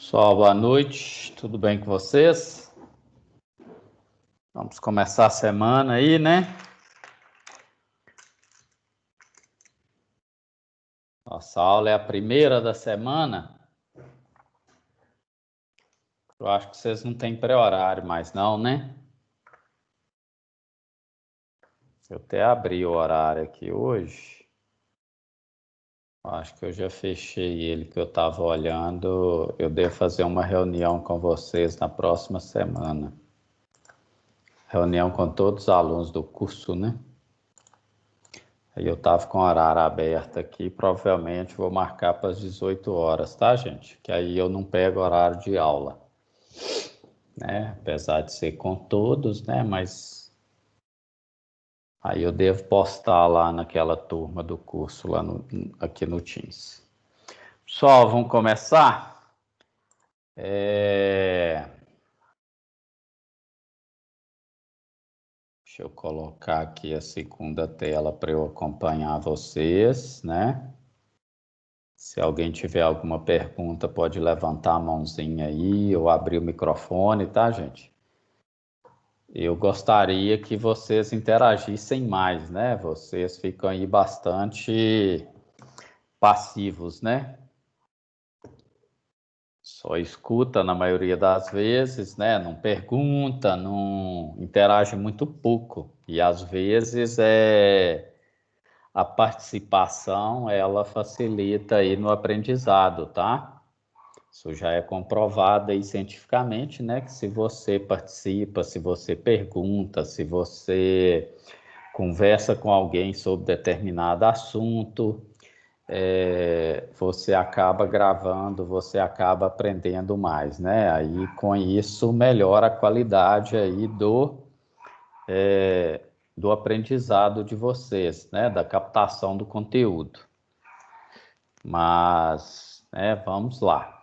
Pessoal, boa noite, tudo bem com vocês? Vamos começar a semana aí, né? Nossa aula é a primeira da semana. Eu acho que vocês não têm pré-horário mais não, né? Eu até abri o horário aqui hoje. Acho que eu já fechei ele que eu estava olhando. Eu devo fazer uma reunião com vocês na próxima semana. Reunião com todos os alunos do curso, né? Aí eu estava com o horário aberto aqui, provavelmente vou marcar para as 18 horas, tá, gente? Que aí eu não pego horário de aula, né? Apesar de ser com todos, né? Mas aí eu devo postar lá naquela turma do curso, lá aqui no Teams. Pessoal, vamos começar? Deixa eu colocar aqui a segunda tela para eu acompanhar vocês, né? Se alguém tiver alguma pergunta, pode levantar a mãozinha aí ou abrir o microfone, tá, gente? Eu gostaria que vocês interagissem mais, né? Vocês ficam aí bastante passivos, né? Só escuta na maioria das vezes, né? Não pergunta, não interage muito pouco. E às vezes a participação ela facilita aí no aprendizado, tá? Isso já é comprovado aí cientificamente, né? Que se você participa, se você pergunta, se você conversa com alguém sobre determinado assunto, você acaba gravando, você acaba aprendendo mais, né? Aí com isso melhora a qualidade aí do aprendizado de vocês, né? Da captação do conteúdo. Mas, né, vamos lá.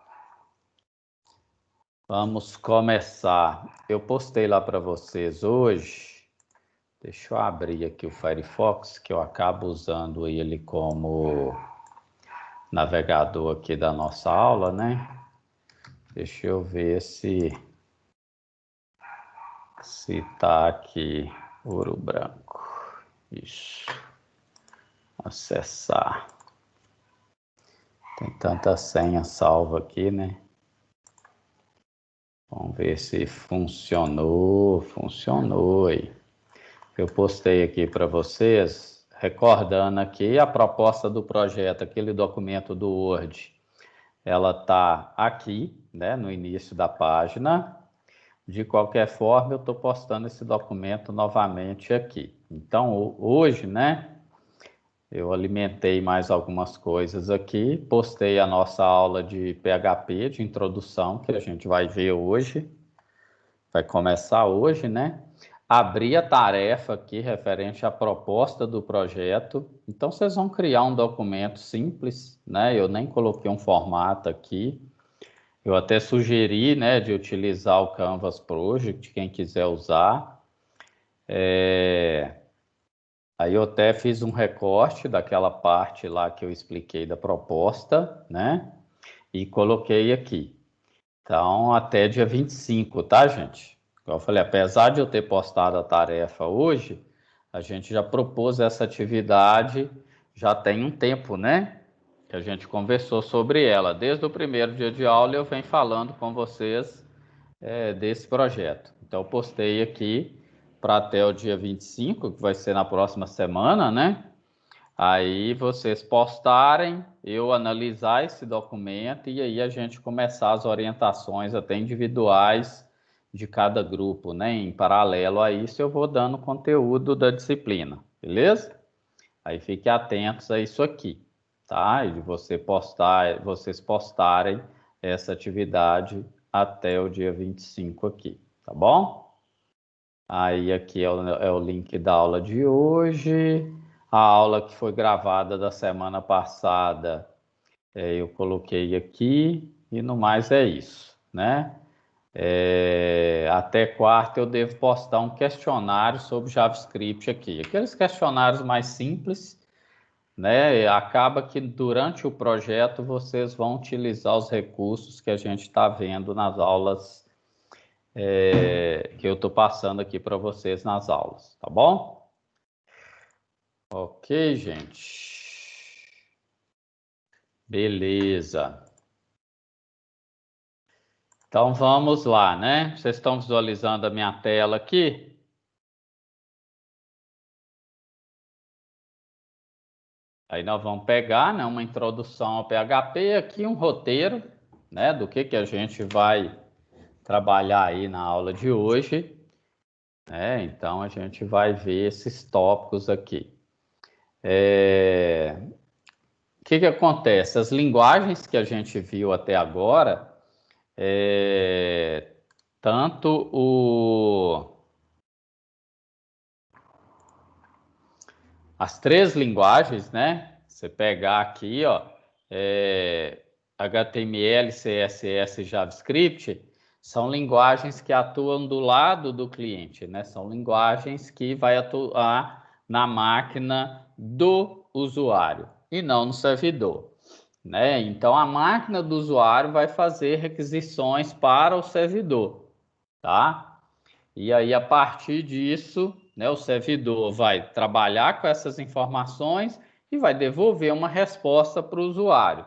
Vamos começar. Eu postei lá para vocês hoje. Deixa eu abrir aqui o Firefox, que eu acabo usando ele como navegador aqui da nossa aula, né? Deixa eu ver se tá aqui ouro branco. Isso. Acessar. Tem tanta senha salva aqui, né? Vamos ver se funcionou. Funcionou aí. Eu postei aqui para vocês, recordando aqui a proposta do projeto, aquele documento do Word, ela está aqui, né, no início da página. De qualquer forma, eu estou postando esse documento novamente aqui. Então, hoje, né, eu alimentei mais algumas coisas aqui, postei a nossa aula de PHP, de introdução, que a gente vai ver hoje, vai começar hoje, né? Abri a tarefa aqui referente à proposta do projeto. Então, vocês vão criar um documento simples, né? Eu nem coloquei um formato aqui. Eu até sugeri, né, de utilizar o Canvas Project, quem quiser usar. Aí eu até fiz um recorte daquela parte lá que eu expliquei da proposta, né? E coloquei aqui. Então, até dia 25, tá, gente? Como eu falei, apesar de eu ter postado a tarefa hoje, a gente já propôs essa atividade já tem um tempo, né? Que a gente conversou sobre ela. Desde o primeiro dia de aula eu venho falando com vocês desse projeto. Então, eu postei aqui para até o dia 25, que vai ser na próxima semana, né? Aí vocês postarem, eu analisar esse documento e aí a gente começar as orientações até individuais de cada grupo, né? Em paralelo a isso, eu vou dando conteúdo da disciplina, beleza? Aí fiquem atentos a isso aqui, tá? E de vocês postarem essa atividade até o dia 25 aqui, tá bom? Aí aqui é o link da aula de hoje. A aula que foi gravada da semana passada, eu coloquei aqui. E no mais é isso, né? Até quarta eu devo postar um questionário sobre JavaScript aqui. Aqueles questionários mais simples, né? Acaba que durante o projeto vocês vão utilizar os recursos que a gente está vendo nas aulas que eu estou passando aqui para vocês nas aulas, tá bom? Ok, gente. Beleza. Então vamos lá, né? Vocês estão visualizando a minha tela aqui? Aí nós vamos pegar, né, uma introdução ao PHP, aqui um roteiro, né, do que a gente vai trabalhar aí na aula de hoje, né? Então a gente vai ver esses tópicos aqui. O que acontece? As linguagens que a gente viu até agora, tanto as três linguagens, né? Você pegar aqui, ó, HTML, CSS e JavaScript, são linguagens que atuam do lado do cliente, né? São linguagens que vai atuar na máquina do usuário e não no servidor, né? Então, a máquina do usuário vai fazer requisições para o servidor, tá? E aí, a partir disso, né, o servidor vai trabalhar com essas informações e vai devolver uma resposta para o usuário.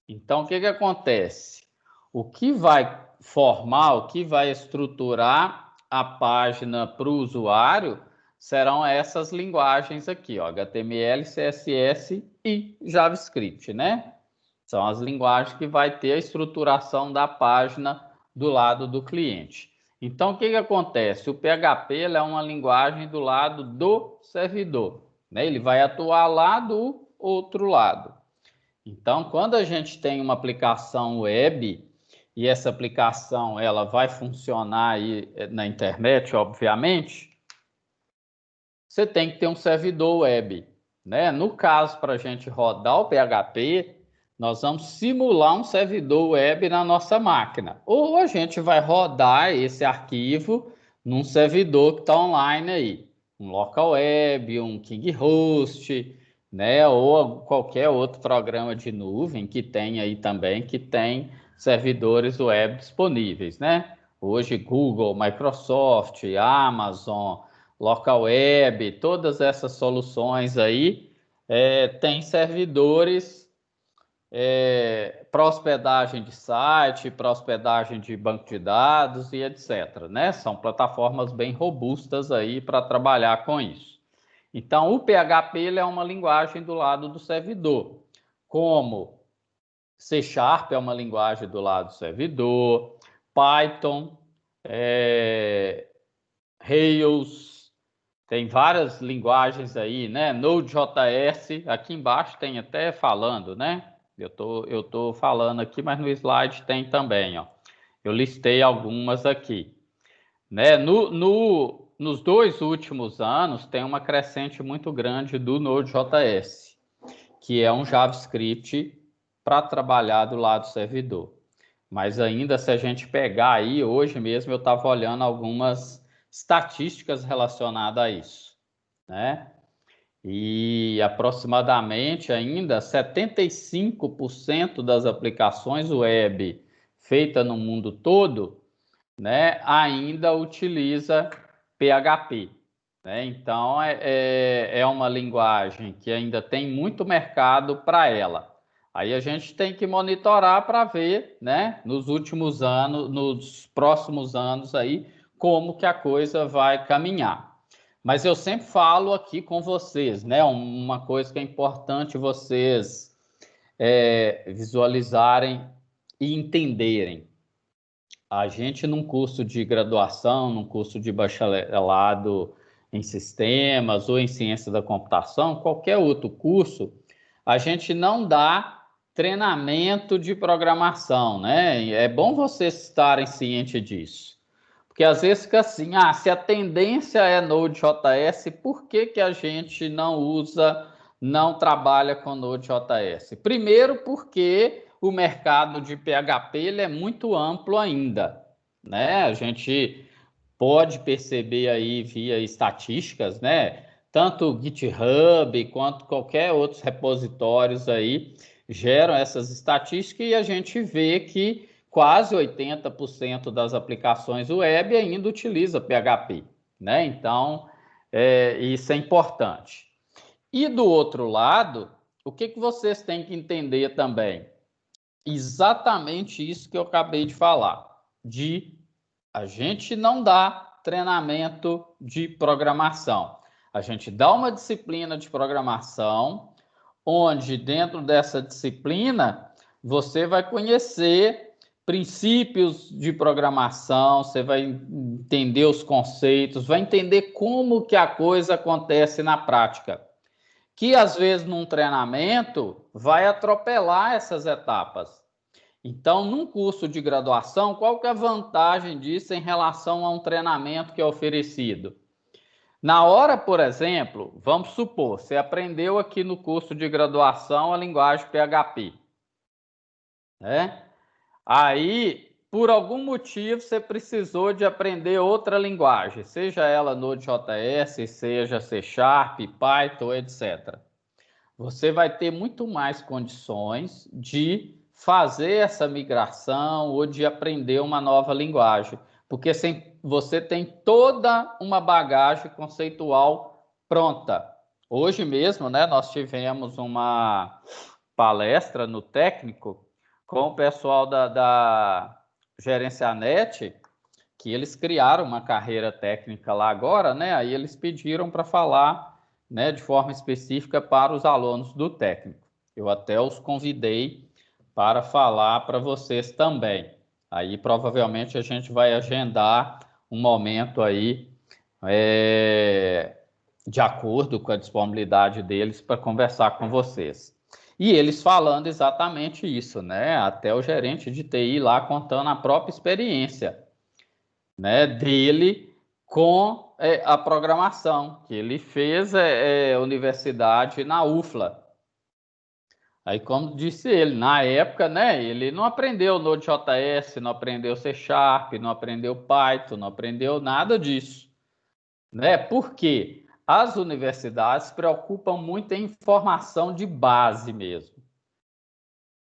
Então, o que acontece? O que vai formar, o que vai estruturar a página para o usuário serão essas linguagens aqui, ó, HTML, CSS e JavaScript, né? São as linguagens que vai ter a estruturação da página do lado do cliente. Então, o que acontece? O PHP é uma linguagem do lado do servidor, né? Ele vai atuar lá do outro lado. Então, quando a gente tem uma aplicação web e essa aplicação ela vai funcionar aí na internet, obviamente, você tem que ter um servidor web, né? No caso, para a gente rodar o PHP, nós vamos simular um servidor web na nossa máquina. Ou a gente vai rodar esse arquivo num servidor que está online aí. Um local web, um KingHost, né? Ou qualquer outro programa de nuvem que tem aí também, que tem servidores web disponíveis, né? Hoje, Google, Microsoft, Amazon, local web, todas essas soluções aí tem servidores para hospedagem de site, para hospedagem de banco de dados e etc, né? São plataformas bem robustas aí para trabalhar com isso. Então, o PHP ele é uma linguagem do lado do servidor, como C# é uma linguagem do lado do servidor, Python, Rails, tem várias linguagens aí, né? Node.js, aqui embaixo tem até falando, né? Eu tô falando aqui, mas no slide tem também, ó. Eu listei algumas aqui, né? Nos 2 últimos anos tem uma crescente muito grande do Node.js, que é um JavaScript para trabalhar do lado do servidor. Mas ainda, se a gente pegar aí, hoje mesmo eu estava olhando algumas estatísticas relacionadas a isso, né? E aproximadamente ainda 75% das aplicações web feitas no mundo todo, né, ainda utiliza PHP, né? Então é uma linguagem que ainda tem muito mercado para ela. Aí a gente tem que monitorar para ver, né, nos últimos anos, nos próximos anos aí, como que a coisa vai caminhar. Mas eu sempre falo aqui com vocês, né, uma coisa que é importante vocês visualizarem e entenderem. A gente, num curso de graduação, num curso de bacharelado em sistemas ou em ciência da computação, qualquer outro curso, a gente não dá treinamento de programação, né? É bom vocês estarem cientes disso. Porque às vezes fica assim, se a tendência é Node.js, por que a gente não usa, não trabalha com Node.js? Primeiro porque o mercado de PHP ele é muito amplo ainda, né? A gente pode perceber aí via estatísticas, né? tanto o GitHub quanto qualquer outros repositórios aí geram essas estatísticas e a gente vê que quase 80% das aplicações web ainda utiliza PHP, né? Então, isso é importante. E do outro lado, o que vocês têm que entender também? Exatamente isso que eu acabei de falar, a gente não dá treinamento de programação. A gente dá uma disciplina de programação, onde dentro dessa disciplina você vai conhecer princípios de programação, você vai entender os conceitos, vai entender como que a coisa acontece na prática. Que às vezes num treinamento vai atropelar essas etapas. Então, num curso de graduação, qual que é a vantagem disso em relação a um treinamento que é oferecido? Na hora, por exemplo, vamos supor, você aprendeu aqui no curso de graduação a linguagem PHP, né? Aí, por algum motivo, você precisou de aprender outra linguagem, seja ela Node.js, seja C#, Python, etc. Você vai ter muito mais condições de fazer essa migração ou de aprender uma nova linguagem, porque você tem toda uma bagagem conceitual pronta. Hoje mesmo, né, nós tivemos uma palestra no técnico com o pessoal da Gerencianet, que eles criaram uma carreira técnica lá agora, né? Aí eles pediram para falar, né, de forma específica para os alunos do técnico. Eu até os convidei para falar para vocês também. Aí provavelmente a gente vai agendar um momento aí de acordo com a disponibilidade deles para conversar com vocês. E eles falando exatamente isso, né? Até o gerente de TI lá contando a própria experiência, né, dele com a programação, que ele fez universidade na UFLA. Aí, como disse ele, na época, né, ele não aprendeu Node.js, não aprendeu C#, não aprendeu Python, não aprendeu nada disso, né? Porque as universidades se preocupam muito em formação de base mesmo,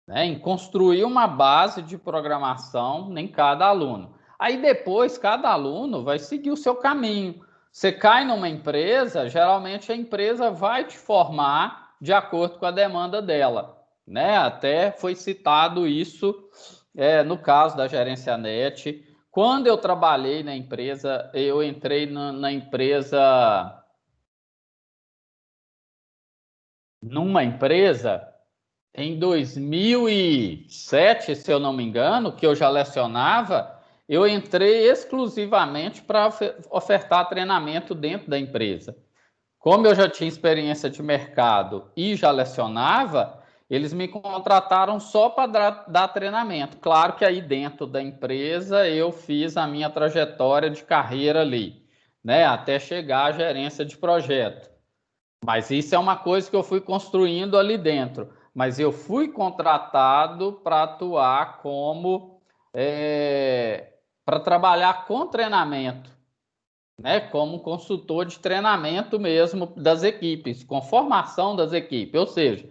né? Em construir uma base de programação em cada aluno. Aí depois cada aluno vai seguir o seu caminho. Você cai numa empresa, geralmente a empresa vai te formar de acordo com a demanda dela, né? Até foi citado isso no caso da Gerencianet. Quando eu trabalhei na empresa, eu entrei na empresa, numa empresa em 2007, se eu não me engano, que eu já lecionava, eu entrei exclusivamente para ofertar treinamento dentro da empresa. Como eu já tinha experiência de mercado e já lecionava, eles me contrataram só para dar treinamento. Claro que aí dentro da empresa eu fiz a minha trajetória de carreira ali, né, até chegar à gerência de projeto. Mas isso é uma coisa que eu fui construindo ali dentro. Mas eu fui contratado para atuar como para trabalhar com treinamento, né? Como consultor de treinamento mesmo das equipes, com formação das equipes. Ou seja,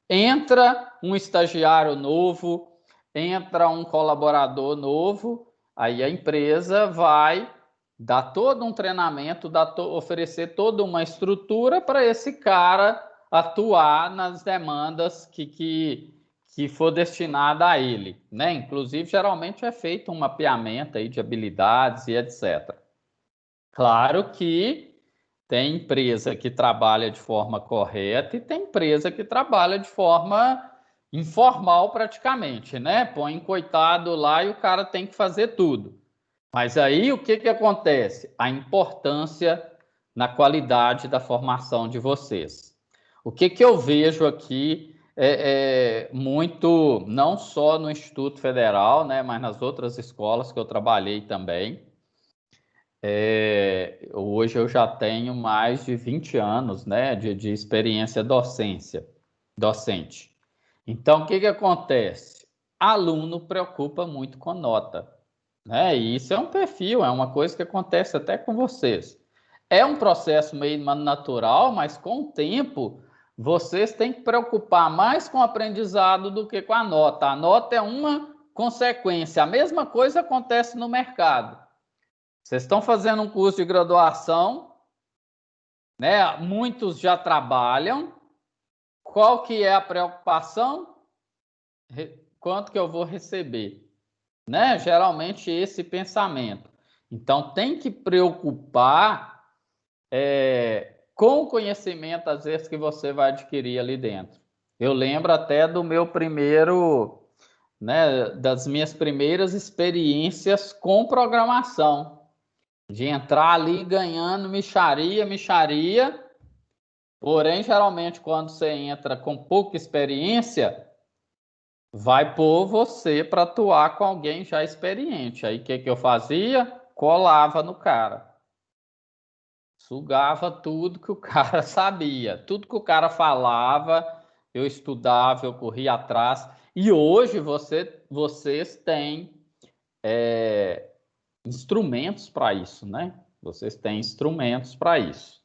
entra um estagiário novo, entra um colaborador novo, aí a empresa vai dar todo um treinamento, oferecer toda uma estrutura para esse cara atuar nas demandas que for destinada a ele, né? Inclusive, geralmente é feito um mapeamento aí de habilidades e etc. Claro que tem empresa que trabalha de forma correta e tem empresa que trabalha de forma informal praticamente, né? Põe coitado lá e o cara tem que fazer tudo. Mas aí o que acontece? A importância na qualidade da formação de vocês. O que eu vejo aqui muito, não só no Instituto Federal, né, mas nas outras escolas que eu trabalhei também. Hoje eu já tenho mais de 20 anos, né, de experiência docente. Então, o que acontece? Aluno preocupa muito com nota, né? E isso é um perfil, é uma coisa que acontece até com vocês. É um processo meio natural, mas com o tempo, vocês têm que preocupar mais com o aprendizado do que com a nota. A nota é uma consequência. A mesma coisa acontece no mercado. Vocês estão fazendo um curso de graduação, né? Muitos já trabalham. Qual que é a preocupação? Quanto que eu vou receber? Né? Geralmente esse pensamento. Então tem que preocupar com o conhecimento, às vezes, que você vai adquirir ali dentro. Eu lembro até do meu primeiro, né, das minhas primeiras experiências com programação, de entrar ali ganhando mixaria, porém, geralmente, quando você entra com pouca experiência, vai pôr você para atuar com alguém já experiente. Aí, o que eu fazia? Colava no cara. Sugava tudo que o cara sabia, tudo que o cara falava, eu estudava, eu corria atrás. E hoje vocês têm instrumentos para isso, né? Vocês têm instrumentos para isso,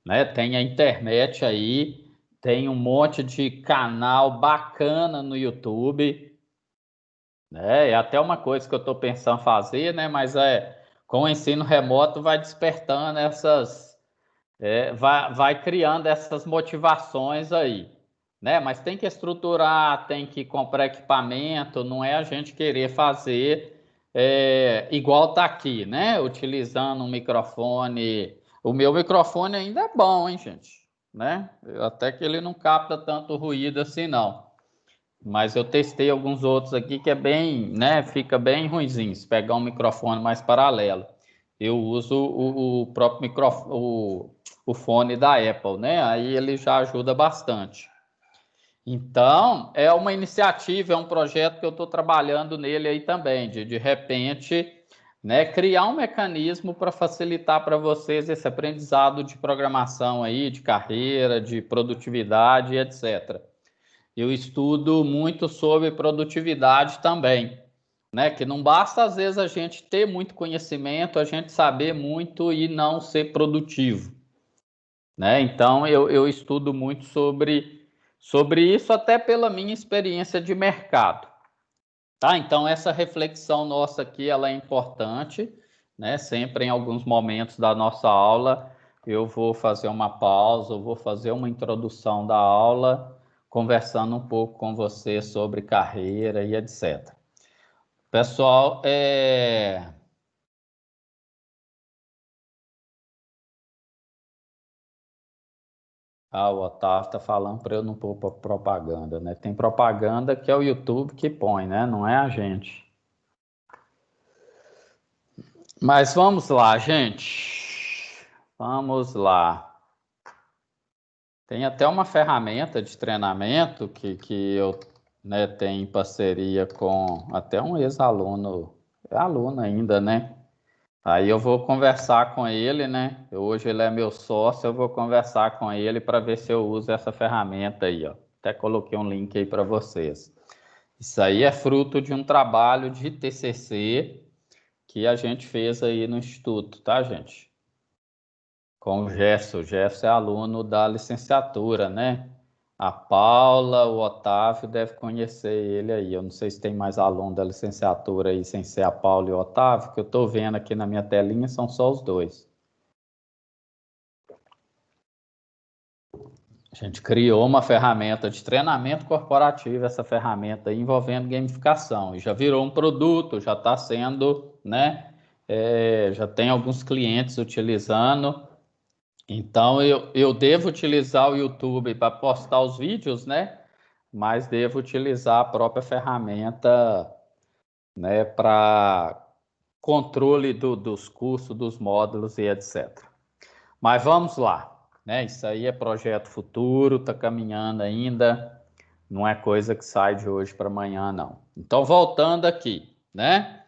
né? Tem a internet aí, tem um monte de canal bacana no YouTube, né? É até uma coisa que eu estou pensando fazer, né? Mas com o ensino remoto vai despertando vai criando essas motivações aí, né? Mas tem que estruturar, tem que comprar equipamento, não é a gente querer fazer igual tá aqui, né? Utilizando um microfone. O meu microfone ainda é bom, hein, gente? Né? Até que ele não capta tanto ruído assim, não. Mas eu testei alguns outros aqui que é bem, né? Fica bem ruinzinho. Se pegar um microfone mais paralelo. Eu uso o próprio microfone, o fone da Apple, né? Aí ele já ajuda bastante. Então, é uma iniciativa, é um projeto que eu estou trabalhando nele aí também, de repente, né, criar um mecanismo para facilitar para vocês esse aprendizado de programação aí, de carreira, de produtividade, etc. Eu estudo muito sobre produtividade também, né? Que não basta, às vezes, a gente ter muito conhecimento, a gente saber muito e não ser produtivo, né? Então, eu estudo muito sobre isso, até pela minha experiência de mercado, tá? Então, essa reflexão nossa aqui, ela é importante, né? Sempre em alguns momentos da nossa aula, eu vou fazer uma pausa, eu vou fazer uma introdução da aula, conversando um pouco com você sobre carreira e etc. Pessoal, o Otávio está falando para eu não pôr propaganda, né? Tem propaganda que é o YouTube que põe, né? Não é a gente. Mas vamos lá, gente. Vamos lá. Tem até uma ferramenta de treinamento que eu, né, tenho em parceria com até um ex-aluno, é aluno ainda, né? Aí eu vou conversar com ele, né? Hoje ele é meu sócio, eu vou conversar com ele para ver se eu uso essa ferramenta aí, ó. Até coloquei um link aí para vocês. Isso aí é fruto de um trabalho de TCC que a gente fez aí no Instituto, tá, gente? Com o Gerson. O Gerson é aluno da licenciatura, né? A Paula, o Otávio deve conhecer ele aí. Eu não sei se tem mais aluno da licenciatura aí sem ser a Paula e o Otávio, que eu estou vendo aqui na minha telinha, são só os dois. A gente criou uma ferramenta de treinamento corporativo, essa ferramenta aí, envolvendo gamificação, e já virou um produto, já está sendo, né? Já tem alguns clientes utilizando. Então, eu devo utilizar o YouTube para postar os vídeos, né? Mas devo utilizar a própria ferramenta, né, para controle dos cursos, dos módulos e etc. Mas vamos lá, né? Isso aí é projeto futuro, está caminhando ainda, não é coisa que sai de hoje para amanhã, não. Então, voltando aqui, né?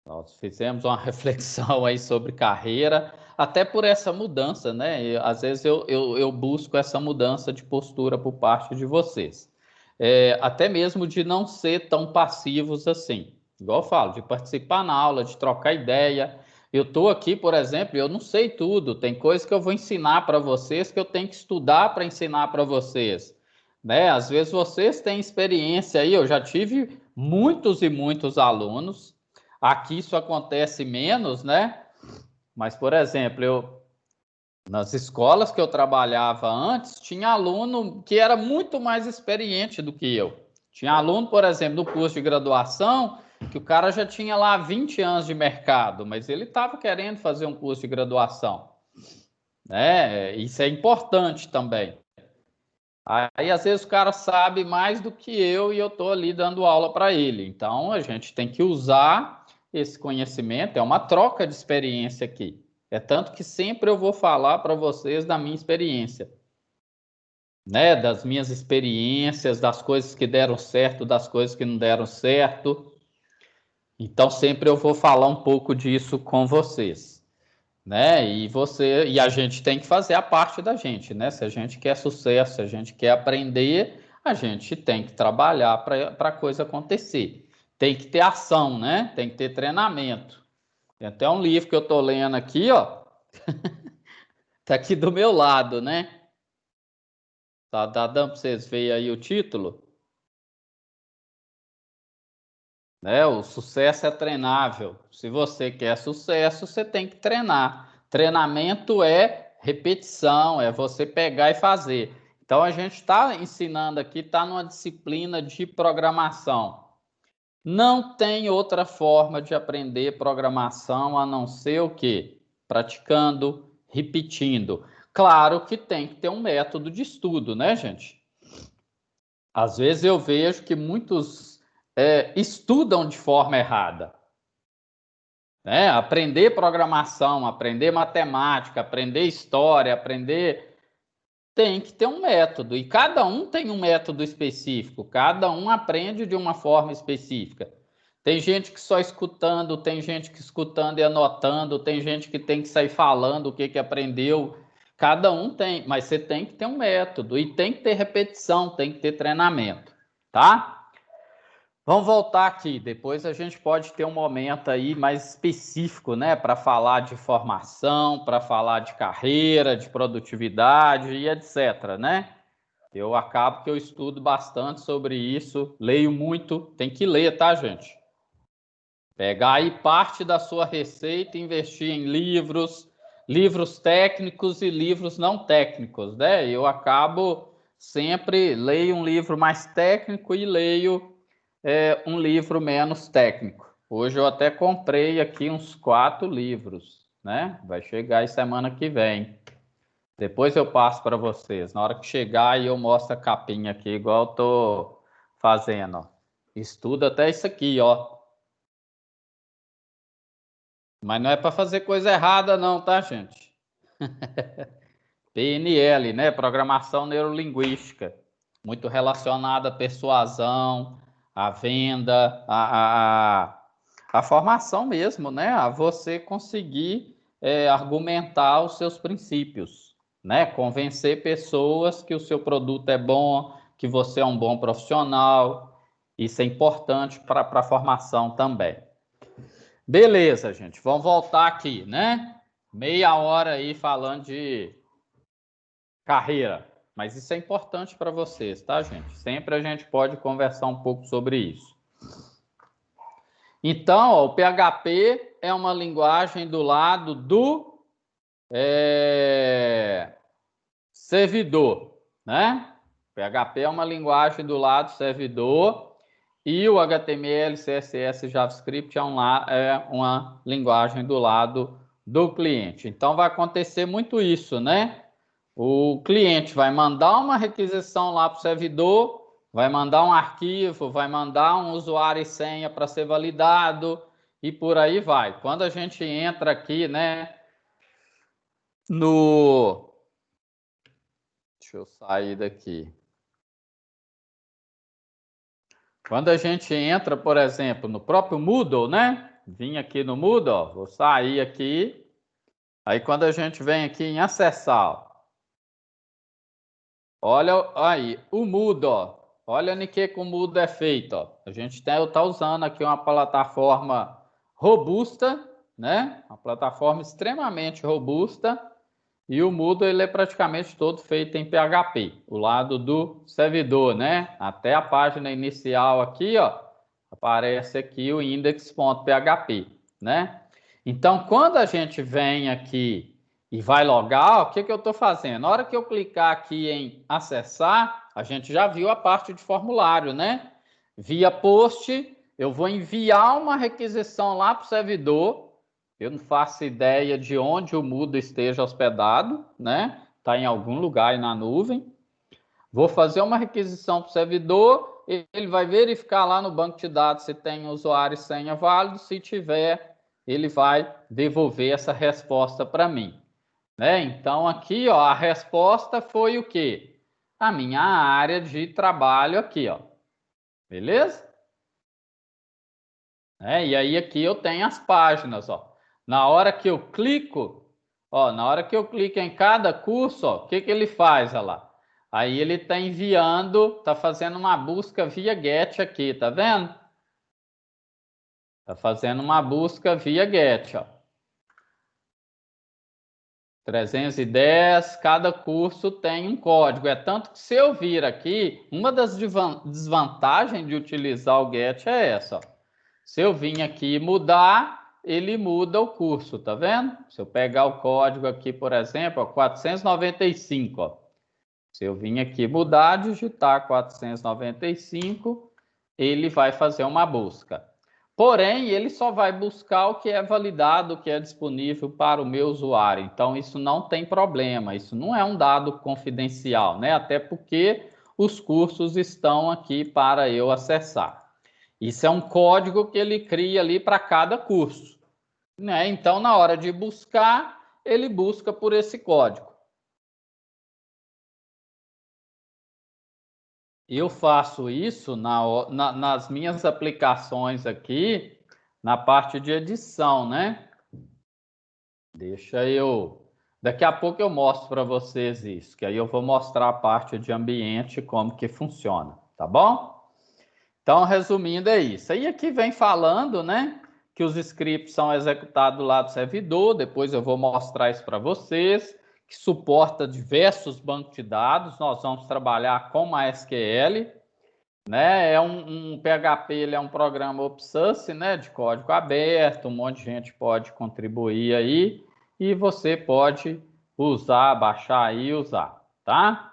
Nós fizemos uma reflexão aí sobre carreira, até por essa mudança, né? Às vezes eu busco essa mudança de postura por parte de vocês. Até mesmo de não ser tão passivos assim. Igual eu falo, de participar na aula, de trocar ideia. Eu estou aqui, por exemplo, eu não sei tudo. Tem coisas que eu vou ensinar para vocês que eu tenho que estudar para ensinar para vocês, né? Às vezes vocês têm experiência aí. Eu já tive muitos e muitos alunos. Aqui isso acontece menos, né? Mas, por exemplo, nas escolas que eu trabalhava antes, tinha aluno que era muito mais experiente do que eu. Tinha aluno, por exemplo, no curso de graduação, que o cara já tinha lá 20 anos de mercado, mas ele estava querendo fazer um curso de graduação, né? Isso é importante também. Aí, às vezes, o cara sabe mais do que eu e eu estou ali dando aula para ele. Então, a gente tem que usar esse conhecimento, é uma troca de experiência aqui. É tanto que sempre eu vou falar para vocês da minha experiência, né? Das minhas experiências, das coisas que deram certo, das coisas que não deram certo. Então, sempre eu vou falar um pouco disso com vocês, né? E a gente tem que fazer a parte da gente, né? Se a gente quer sucesso, se a gente quer aprender, a gente tem que trabalhar para a coisa acontecer. Tem que ter ação, né? Tem que ter treinamento. Tem até um livro que eu estou lendo aqui, ó. Tá aqui do meu lado, né? Tá dando para vocês verem aí o título, né? O sucesso é treinável. Se você quer sucesso, você tem que treinar. Treinamento é repetição, é você pegar e fazer. Então a gente está ensinando aqui, está numa disciplina de programação. Não tem outra forma de aprender programação a não ser o quê? Praticando, repetindo. Claro que tem que ter um método de estudo, né, gente? Às vezes eu vejo que muitos estudam de forma errada, né? Aprender programação, aprender matemática, aprender história, aprender tem que ter um método e cada um tem um método específico, cada um aprende de uma forma específica. Tem gente que só escutando, tem gente que escutando e anotando, tem gente que tem que sair falando o que aprendeu. Cada um tem, mas você tem que ter um método e tem que ter repetição, tem que ter treinamento, tá? Vamos voltar aqui, depois a gente pode ter um momento aí mais específico, né, para falar de formação, para falar de carreira, de produtividade e etc, né? Eu acabo que eu estudo bastante sobre isso, leio muito, tem que ler, tá, gente? Pegar aí parte da sua receita e investir em livros, livros técnicos e livros não técnicos, né? Eu acabo sempre leio um livro mais técnico e leio um livro menos técnico. Hoje eu até comprei aqui uns 4 livros, né? Vai chegar aí semana que vem. Depois eu passo para vocês. Na hora que chegar aí eu mostro a capinha aqui, igual eu tô fazendo. Ó. Estuda até isso aqui, ó. Mas não é para fazer coisa errada não, tá, gente? PNL, né? Programação Neurolinguística. Muito relacionada à persuasão, à venda, a formação mesmo, né? A você conseguir argumentar os seus princípios, né? Convencer pessoas que o seu produto é bom, que você é um bom profissional. Isso é importante para a formação também. Beleza, gente. Vamos voltar aqui, né? Meia hora aí falando de carreira. Mas isso é importante para vocês, tá, gente? Sempre a gente pode conversar um pouco sobre isso. Então, ó, o PHP é uma linguagem do lado do servidor, né? PHP é uma linguagem do lado servidor e o HTML, CSS e JavaScript é uma linguagem do lado do cliente. Então, vai acontecer muito isso, né? O cliente vai mandar uma requisição lá para o servidor, vai mandar um arquivo, vai mandar um usuário e senha para ser validado e por aí vai. Quando a gente entra aqui, né, no... Deixa eu sair daqui. Quando a gente entra, por exemplo, no próprio Moodle, né? Vim aqui no Moodle, ó, vou sair aqui. Aí quando a gente vem aqui em acessar, olha aí, o Moodle, ó. Olha no que o Moodle é feito, ó. A gente está usando aqui uma plataforma robusta, né? Uma plataforma extremamente robusta. E o Moodle ele é praticamente todo feito em PHP, o lado do servidor, né? Até a página inicial aqui, ó, aparece aqui o index.php, né? Então, quando a gente vem aqui e vai logar, o que eu estou fazendo? Na hora que eu clicar aqui em acessar, a gente já viu a parte de formulário, né? Via post, eu vou enviar uma requisição lá para o servidor. Eu não faço ideia de onde o Moodle esteja hospedado, né? Está em algum lugar aí na nuvem. Vou fazer uma requisição para o servidor, ele vai verificar lá no banco de dados se tem usuário e senha válido. Se tiver, ele vai devolver essa resposta para mim, né? Então, aqui, ó, a resposta foi o quê? A minha área de trabalho aqui, ó. Beleza? E aí aqui eu tenho as páginas, ó. Na hora que eu clico, ó, na hora que eu clico em cada curso, ó, o que ele faz, ó lá? Aí ele está enviando, está fazendo uma busca via GET aqui, tá vendo? Está fazendo uma busca via GET, ó. 310, cada curso tem um código. É tanto que se eu vir aqui, uma das desvantagens de utilizar o GET é essa, ó. Se eu vir aqui e mudar, ele muda o curso, tá vendo? Se eu pegar o código aqui, por exemplo, ó, 495, ó. Se eu vir aqui mudar, digitar 495, ele vai fazer uma busca. Porém, ele só vai buscar o que é validado, o que é disponível para o meu usuário. Então, isso não tem problema, isso não é um dado confidencial, né? Até porque os cursos estão aqui para eu acessar. Isso é um código que ele cria ali para cada curso, né? Então, na hora de buscar, ele busca por esse código. Eu faço isso nas minhas aplicações aqui, na parte de edição, né? Deixa eu... Daqui a pouco eu mostro para vocês isso, que aí eu vou mostrar a parte de ambiente, como que funciona, tá bom? Então, resumindo, é isso. Aí aqui vem falando, né, que os scripts são executados lá do servidor, depois eu vou mostrar isso para vocês, que suporta diversos bancos de dados, nós vamos trabalhar com MySQL, né, um PHP, ele é um programa open source, né, de código aberto, um monte de gente pode contribuir aí, e você pode usar, baixar aí e usar, tá?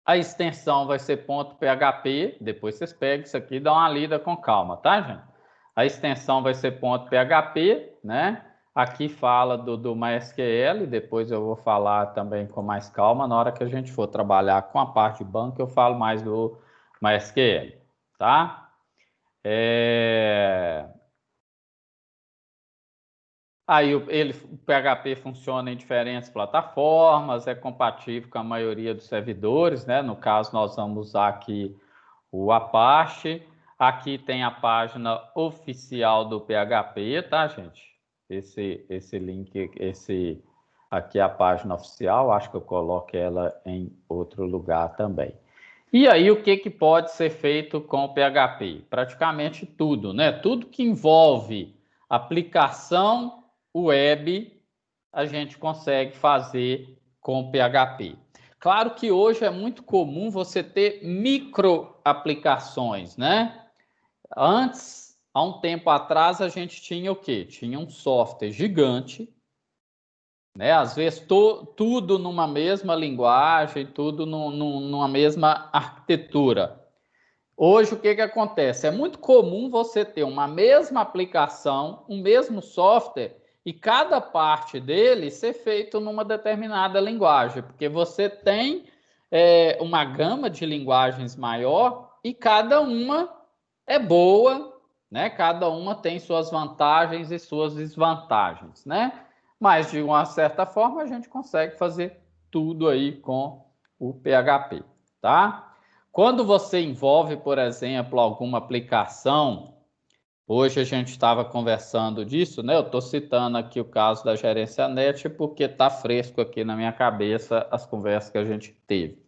A extensão vai ser .php, depois vocês pegam isso aqui e dão uma lida com calma, tá, gente? A extensão vai ser .php, né? Aqui fala do MySQL, depois eu vou falar também com mais calma. Na hora que a gente for trabalhar com a parte de banco, eu falo mais do MySQL, tá? Aí o PHP funciona em diferentes plataformas, é compatível com a maioria dos servidores, né? No caso, nós vamos usar aqui o Apache. Aqui tem a página oficial do PHP, tá, gente? Esse link, aqui é a página oficial, acho que eu coloco ela em outro lugar também. E aí, o que pode ser feito com o PHP? Praticamente tudo, né? Tudo que envolve aplicação web, a gente consegue fazer com PHP. Claro que hoje é muito comum você ter micro aplicações, né? Antes, há um tempo atrás, a gente tinha o quê? Tinha um software gigante, né? Às vezes tudo numa mesma linguagem, tudo numa mesma arquitetura. Hoje, o que acontece? É muito comum você ter uma mesma aplicação, um mesmo software, e cada parte dele ser feito numa determinada linguagem, porque você tem uma gama de linguagens maior e cada uma é boa, né? Cada uma tem suas vantagens e suas desvantagens, né? Mas, de uma certa forma, a gente consegue fazer tudo aí com o PHP, tá? Quando você envolve, por exemplo, alguma aplicação, hoje a gente estava conversando disso, né? Eu estou citando aqui o caso da Gerência Net porque está fresco aqui na minha cabeça as conversas que a gente teve.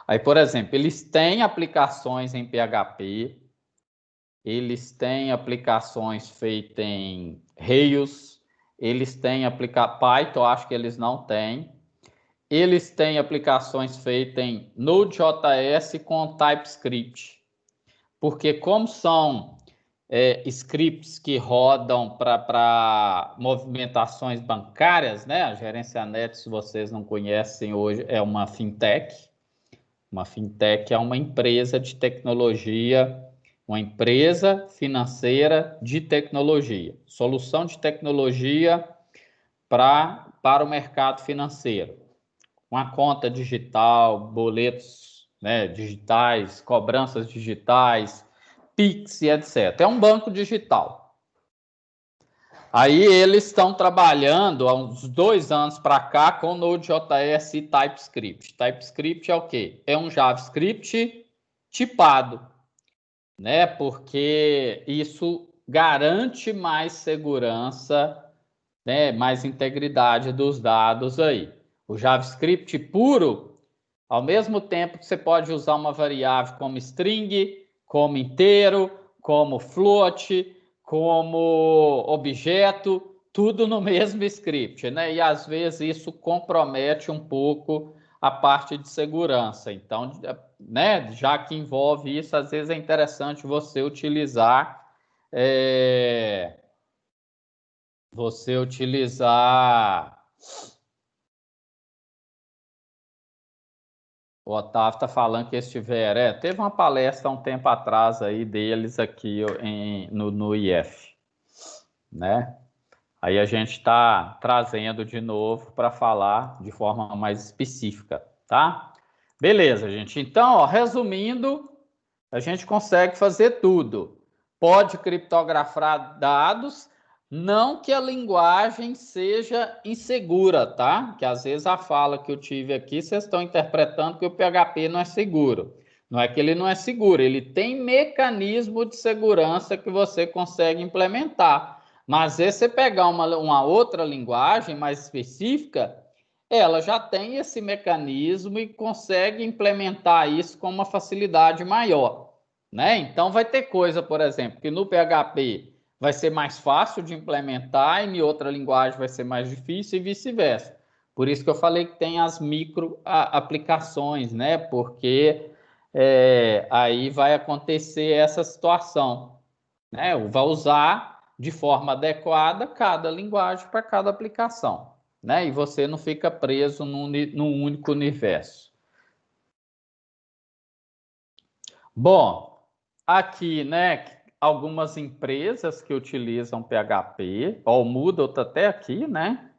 Aí, por exemplo, eles têm aplicações em PHP, eles têm aplicações feitas em Rails, eles têm Python, acho que eles não têm. Eles têm aplicações feitas em Node.js com TypeScript, porque como são scripts que rodam para movimentações bancárias, né? A Gerencianet, se vocês não conhecem hoje, é uma fintech. Uma fintech é uma empresa de tecnologia, uma empresa financeira de tecnologia, solução de tecnologia para o mercado financeiro. Uma conta digital, boletos, né, digitais, cobranças digitais, Pix e etc. É um banco digital. Aí eles estão trabalhando há uns 2 anos para cá com Node.js e TypeScript. TypeScript é o quê? É um JavaScript tipado, né? Porque isso garante mais segurança, né? Mais integridade dos dados aí. O JavaScript puro, ao mesmo tempo que você pode usar uma variável como string, como inteiro, como float, como objeto, tudo no mesmo script, né? E às vezes isso compromete um pouco a parte de segurança. Então, né, já que envolve isso, às vezes é interessante você utilizar o Otávio está falando que estiver. Teve uma palestra há um tempo atrás aí deles aqui no IF, né? Aí a gente está trazendo de novo para falar de forma mais específica, tá? Beleza, gente. Então, ó, resumindo, a gente consegue fazer tudo. Pode criptografar dados, não que a linguagem seja insegura, tá? Que às vezes a fala que eu tive aqui, vocês estão interpretando que o PHP não é seguro. Não é que ele não é seguro, ele tem mecanismo de segurança que você consegue implementar. Mas se você pegar uma outra linguagem mais específica, ela já tem esse mecanismo e consegue implementar isso com uma facilidade maior, né? Então vai ter coisa, por exemplo, que no PHP vai ser mais fácil de implementar e em outra linguagem vai ser mais difícil e vice-versa. Por isso que eu falei que tem as micro aplicações, né? Porque aí vai acontecer essa situação, né? Vai usar de forma adequada cada linguagem para cada aplicação, né? E você não fica preso num único universo. Bom, aqui, né, algumas empresas que utilizam PHP, o Moodle está até aqui, né?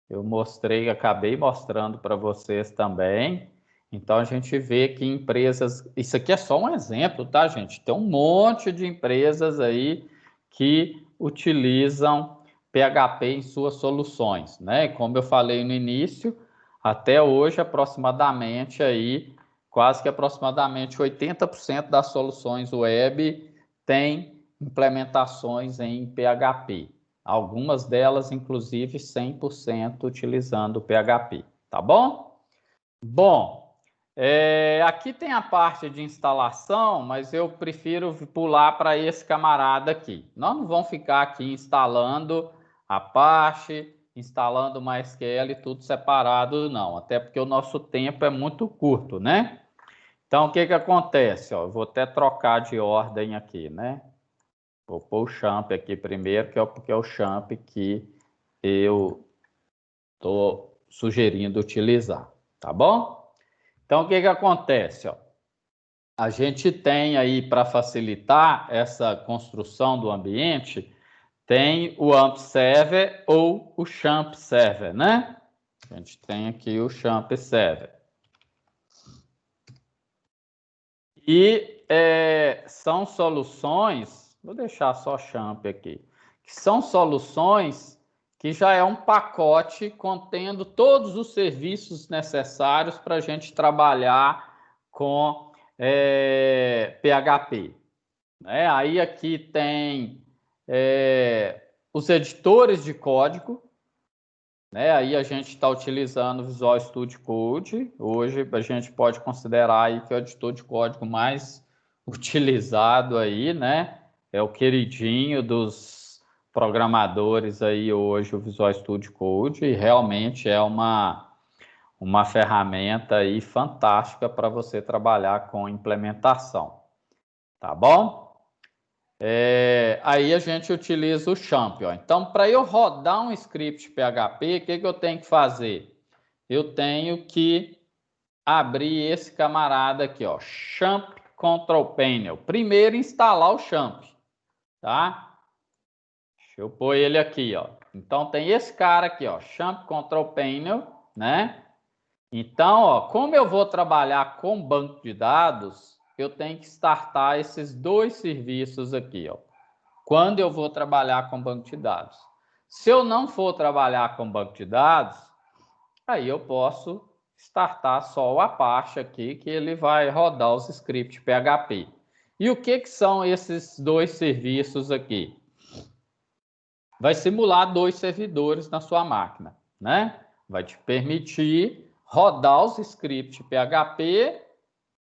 Eu mostrei, acabei mostrando para vocês também. Então a gente vê que empresas, isso aqui é só um exemplo, tá, gente? Tem um monte de empresas aí que utilizam PHP em suas soluções, né? Como eu falei no início, até hoje aproximadamente aí, quase que aproximadamente 80% das soluções web tem implementações em PHP. Algumas delas, inclusive, 100% utilizando o PHP, tá bom? Bom, aqui tem a parte de instalação, mas eu prefiro pular para esse camarada aqui. Nós não vamos ficar aqui instalando Apache, instalando MySQL e tudo separado, não. Até porque o nosso tempo é muito curto, né? Então, o que que acontece? Ó, eu vou até trocar de ordem aqui, né? Vou pôr o champ aqui primeiro, porque é o champ que eu estou sugerindo utilizar, tá bom? Então, o que que acontece? Ó? A gente tem aí, para facilitar essa construção do ambiente, tem o AMP Server ou o Champ Server, né? A gente tem aqui o Champ Server. E são soluções, vou deixar só Champ aqui, que são soluções que já é um pacote contendo todos os serviços necessários para a gente trabalhar com PHP. Né? Aí aqui tem os editores de código, né? Aí a gente está utilizando o Visual Studio Code. Hoje a gente pode considerar aí que é o editor de código mais utilizado aí, né? É o queridinho programadores aí hoje o Visual Studio Code e realmente é uma ferramenta aí fantástica para você trabalhar com implementação, tá bom? Aí a gente utiliza o Champion. Então, para eu rodar um script PHP, o que eu tenho que fazer? Eu tenho que abrir esse camarada aqui, ó, Champ Control Panel. Primeiro instalar o Champ, tá? Deixa eu pôr ele aqui, ó. Então tem esse cara aqui, ó, Champ Control Panel, né? Então, ó, como eu vou trabalhar com banco de dados, eu tenho que startar esses dois serviços aqui, ó. Quando eu vou trabalhar com banco de dados. Se eu não for trabalhar com banco de dados, aí eu posso startar só o Apache aqui, que ele vai rodar os scripts PHP. E o que são esses dois serviços aqui? Vai simular dois servidores na sua máquina, né? Vai te permitir rodar os scripts PHP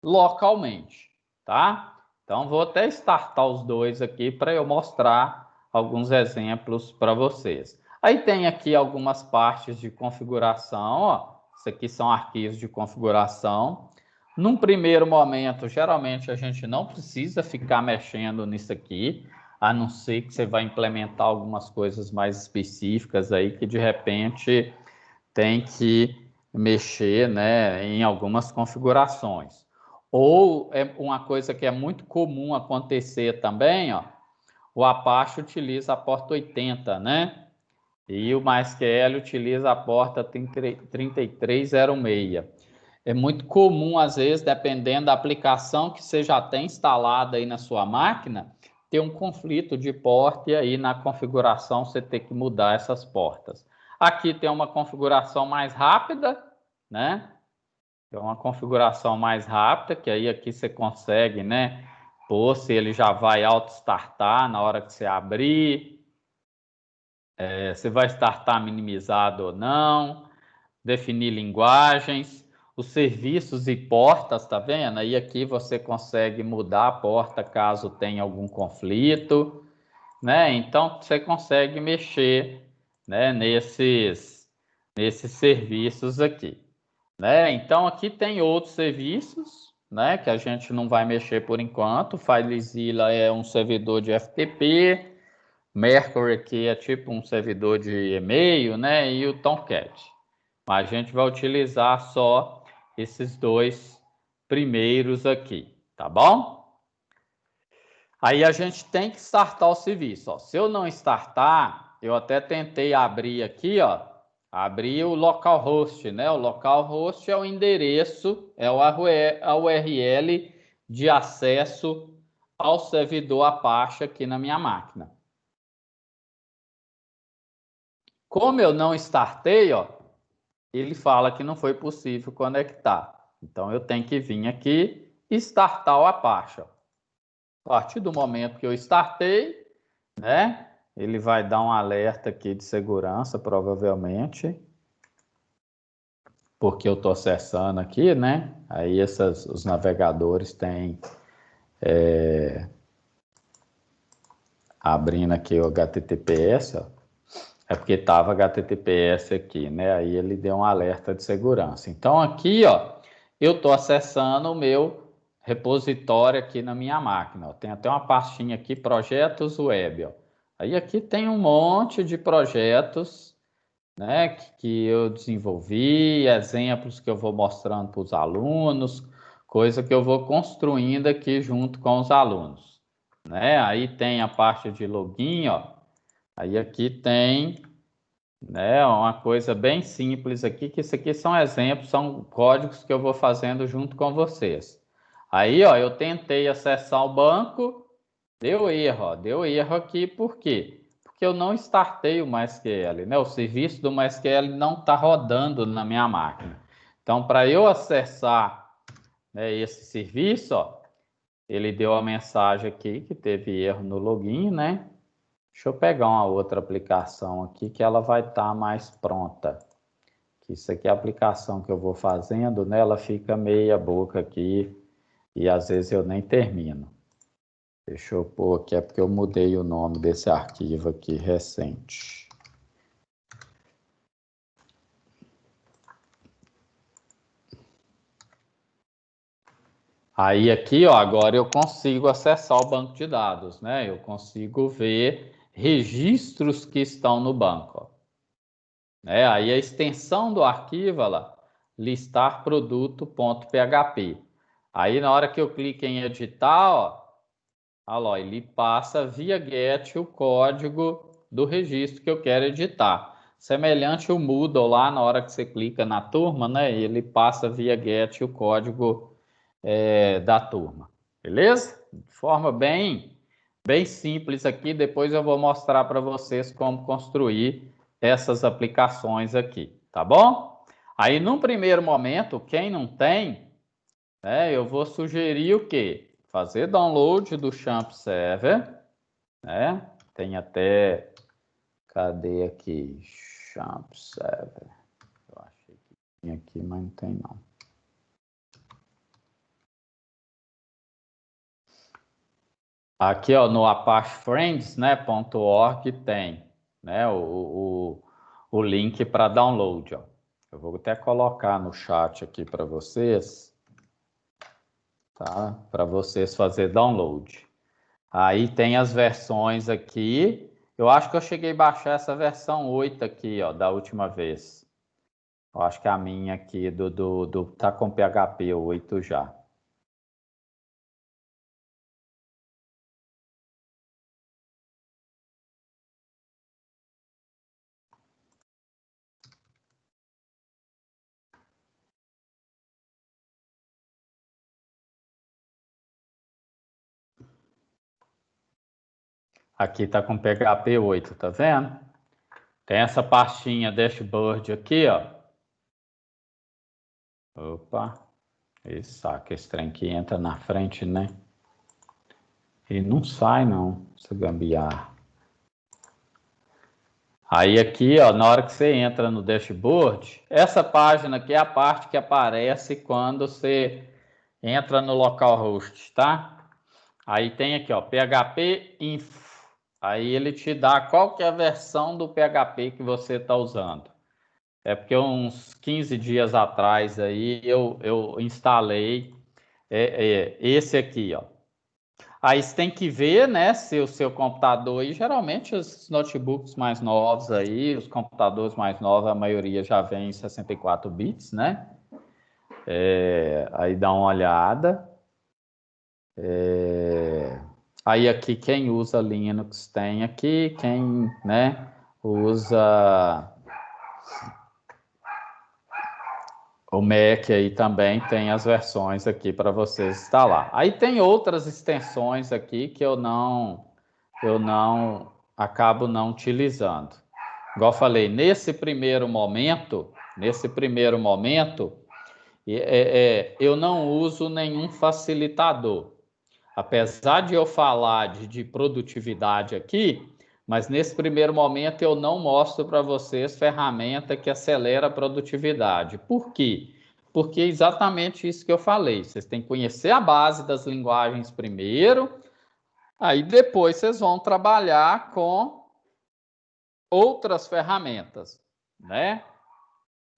localmente, tá? Então, vou até startar os dois aqui para eu mostrar alguns exemplos para vocês. Aí tem aqui algumas partes de configuração, ó. Isso aqui são arquivos de configuração. Num primeiro momento, geralmente a gente não precisa ficar mexendo nisso aqui, a não ser que você vai implementar algumas coisas mais específicas aí que de repente tem que mexer, né, em algumas configurações. Ou é uma coisa que é muito comum acontecer também, ó, o Apache utiliza a porta 80, né? E o MySQL utiliza a porta 3306. É muito comum, às vezes, dependendo da aplicação que você já tem instalada aí na sua máquina, ter um conflito de porta e aí na configuração você ter que mudar essas portas. Aqui tem uma configuração mais rápida, né? É uma configuração mais rápida, que aí aqui você consegue, né? Pôr se ele já vai auto-startar na hora que você abrir, se vai startar minimizado ou não, definir linguagens, os serviços e portas, tá vendo? Aí aqui você consegue mudar a porta caso tenha algum conflito, né? Então você consegue mexer, né, nesses serviços aqui, né? Então aqui tem outros serviços, né, que a gente não vai mexer por enquanto. FileZilla é um servidor de FTP, Mercury aqui é tipo um servidor de e-mail, né? E o Tomcat. Mas a gente vai utilizar só esses dois primeiros aqui, tá bom? Aí a gente tem que startar o serviço. Ó. Se eu não startar, eu até tentei abrir aqui, ó, abrir o localhost, né? O localhost é o endereço, é a URL de acesso ao servidor Apache aqui na minha máquina. Como eu não startei, ó, ele fala que não foi possível conectar. Então, eu tenho que vir aqui e startar o Apache. Ó. A partir do momento que eu startei, né, ele vai dar um alerta aqui de segurança, provavelmente, porque eu estou acessando aqui, né? Aí os navegadores têm abrindo aqui o HTTPS, ó. É porque estava HTTPS aqui, né? Aí ele deu um alerta de segurança. Então aqui, ó, eu estou acessando o meu repositório aqui na minha máquina. Ó. Tem até uma pastinha aqui, projetos web. Ó. Aí aqui tem um monte de projetos, né, que eu desenvolvi, exemplos que eu vou mostrando para os alunos, coisa que eu vou construindo aqui junto com os alunos, né? Aí tem a parte de login, ó. Aí aqui tem, né, uma coisa bem simples aqui, que isso aqui são exemplos, são códigos que eu vou fazendo junto com vocês. Aí, ó, eu tentei acessar o banco, deu erro, ó, deu erro aqui, por quê? Porque eu não startei o MySQL, né? O serviço do MySQL não está rodando na minha máquina. Então, para eu acessar, né, esse serviço, ó, ele deu a mensagem aqui que teve erro no login, né? Deixa eu pegar uma outra aplicação aqui que ela vai estar mais pronta. Isso aqui é a aplicação que eu vou fazendo, né? Ela fica meia boca aqui e às vezes eu nem termino. Deixa eu pôr aqui, é porque eu mudei o nome desse arquivo aqui recente. Aí aqui, ó, agora eu consigo acessar o banco de dados, né? Eu consigo ver registros que estão no banco, ó. Aí a extensão do arquivo, olha lá, listar produto.php. Aí na hora que eu clico em editar, ó, olha lá, ele passa via get o código do registro que eu quero editar. Semelhante ao Moodle lá, na hora que você clica na turma, né? Ele passa via get o código da turma. Beleza? De forma bem simples aqui. Depois eu vou mostrar para vocês como construir essas aplicações aqui, tá bom? Aí, num primeiro momento, quem não tem, eu vou sugerir o quê? Fazer download do Champ Server, né? Tem até, cadê aqui? Champ Server. Eu achei que tinha aqui, mas não tem não. Aqui, ó, no Apache Friends, né, .org tem, né, o link para download, ó. Eu vou até colocar no chat aqui para vocês, tá? Para vocês fazer download. Aí tem as versões aqui. Eu acho que eu cheguei a baixar essa versão 8 aqui, ó, da última vez. Eu acho que a minha aqui tá com PHP 8 já. Aqui tá com PHP 8, tá vendo? Tem essa pastinha dashboard aqui, ó. Opa, esse trem que entra na frente, né? E não sai não, essa gambiarra. Aí aqui, ó, na hora que você entra no dashboard, essa página aqui é a parte que aparece quando você entra no localhost, tá? Aí tem aqui, ó, PHP Info. Aí ele te dá qual que é a versão do PHP que você está usando. É porque uns 15 dias atrás aí eu instalei esse aqui, ó. Aí você tem que ver, né, se o seu computador, e geralmente os notebooks mais novos aí, os computadores mais novos, a maioria já vem em 64 bits, né? Aí dá uma olhada. Aí aqui quem usa Linux tem aqui, quem, né, usa o Mac aí também tem as versões aqui para vocês instalar. Aí tem outras extensões aqui que eu não acabo não utilizando. Igual eu falei, nesse primeiro momento, eu não uso nenhum facilitador. Apesar de eu falar de produtividade aqui, mas nesse primeiro momento eu não mostro para vocês ferramenta que acelera a produtividade. Por quê? Porque é exatamente isso que eu falei. Vocês têm que conhecer a base das linguagens primeiro, aí depois vocês vão trabalhar com outras ferramentas, né?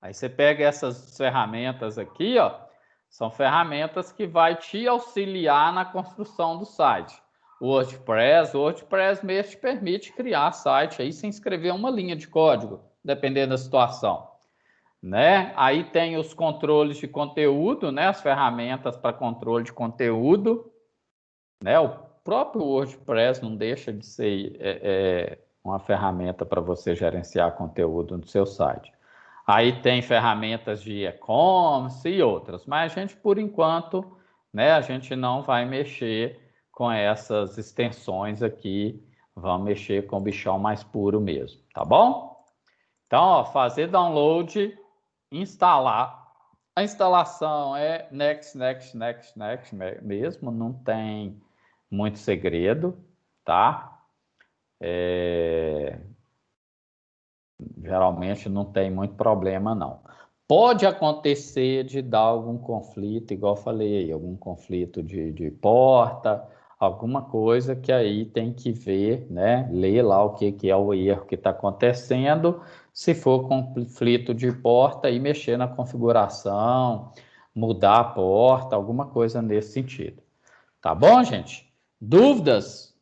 Aí você pega essas ferramentas aqui, ó, são ferramentas que vai te auxiliar na construção do site. O WordPress mesmo te permite criar site aí sem escrever uma linha de código, dependendo da situação, né? Aí tem os controles de conteúdo, né? As ferramentas para controle de conteúdo, né? O próprio WordPress não deixa de ser uma ferramenta para você gerenciar conteúdo no seu site. Aí tem ferramentas de e-commerce e outras, mas a gente, por enquanto, né, a gente não vai mexer com essas extensões aqui, vamos mexer com o bichão mais puro mesmo, tá bom? Então, ó, fazer download, instalar. A instalação é next mesmo, não tem muito segredo, tá? Geralmente não tem muito problema, não. Pode acontecer de dar algum conflito, igual eu falei aí, algum conflito de porta, alguma coisa que aí tem que ver, né? Ler lá o que é o erro que está acontecendo. Se for conflito de porta, aí mexer na configuração, mudar a porta, alguma coisa nesse sentido. Tá bom, gente? Dúvidas?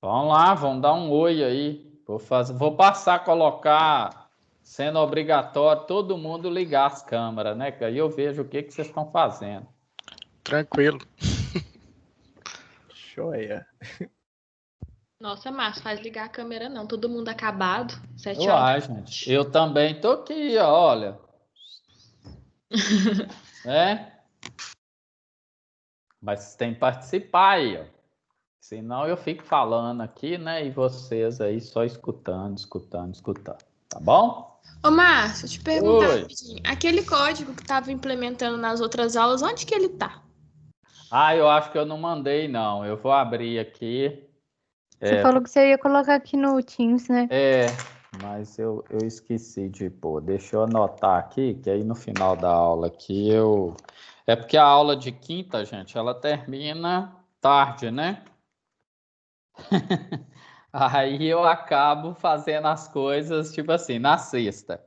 Vamos lá, vamos dar um oi aí. Vou passar a colocar, sendo obrigatório, todo mundo ligar as câmeras, né? Que aí eu vejo o que vocês estão fazendo. Tranquilo. Joia. Nossa, Márcio, faz ligar a câmera não. Todo mundo acabado. 7 Uai, horas. gente, eu também tô aqui, ó, olha. Né? Mas tem que participar aí, ó. Senão eu fico falando aqui, né? E vocês aí só escutando. Tá bom? Ô, Márcio, te perguntar Oi. rapidinho. Aquele código que estava implementando nas outras aulas, onde que ele tá? Ah, eu acho que eu não mandei, não. Eu vou abrir aqui. Você falou que você ia colocar aqui no Teams, né? Mas eu esqueci de pôr. Deixa eu anotar aqui, que aí no final da aula aqui eu... É porque a aula de quinta, gente, ela termina tarde, né? Aí eu acabo fazendo as coisas, tipo assim, na sexta.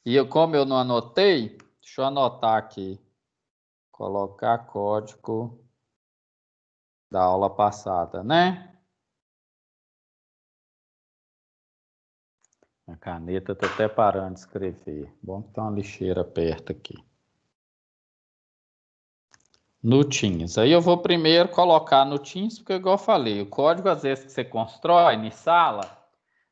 E como eu não anotei, deixa eu anotar aqui. Colocar código da aula passada, né? A caneta tá até parando de escrever. Bom que tem uma lixeira perto aqui. No Teams. Aí eu vou primeiro colocar no Teams, porque igual eu falei, o código às vezes que você constrói em sala,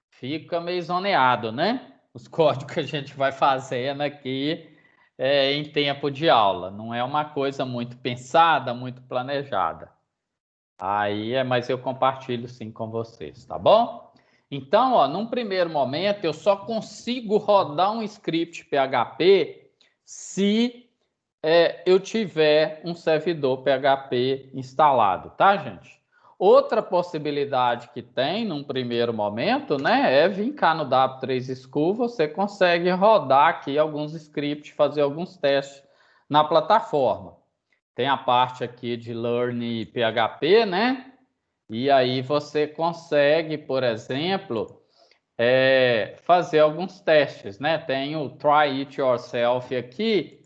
fica meio zoneado, né? Os códigos que a gente vai fazendo aqui em tempo de aula. Não é uma coisa muito pensada, muito planejada. Mas eu compartilho sim com vocês, tá bom? Então, ó, num primeiro momento, eu só consigo rodar um script PHP se eu tiver um servidor PHP instalado, tá, gente? Outra possibilidade que tem, num primeiro momento, né, é vir cá no W3 School, você consegue rodar aqui alguns scripts, fazer alguns testes na plataforma. Tem a parte aqui de Learn PHP, né? E aí você consegue, por exemplo, fazer alguns testes, né? Tem o Try It Yourself aqui,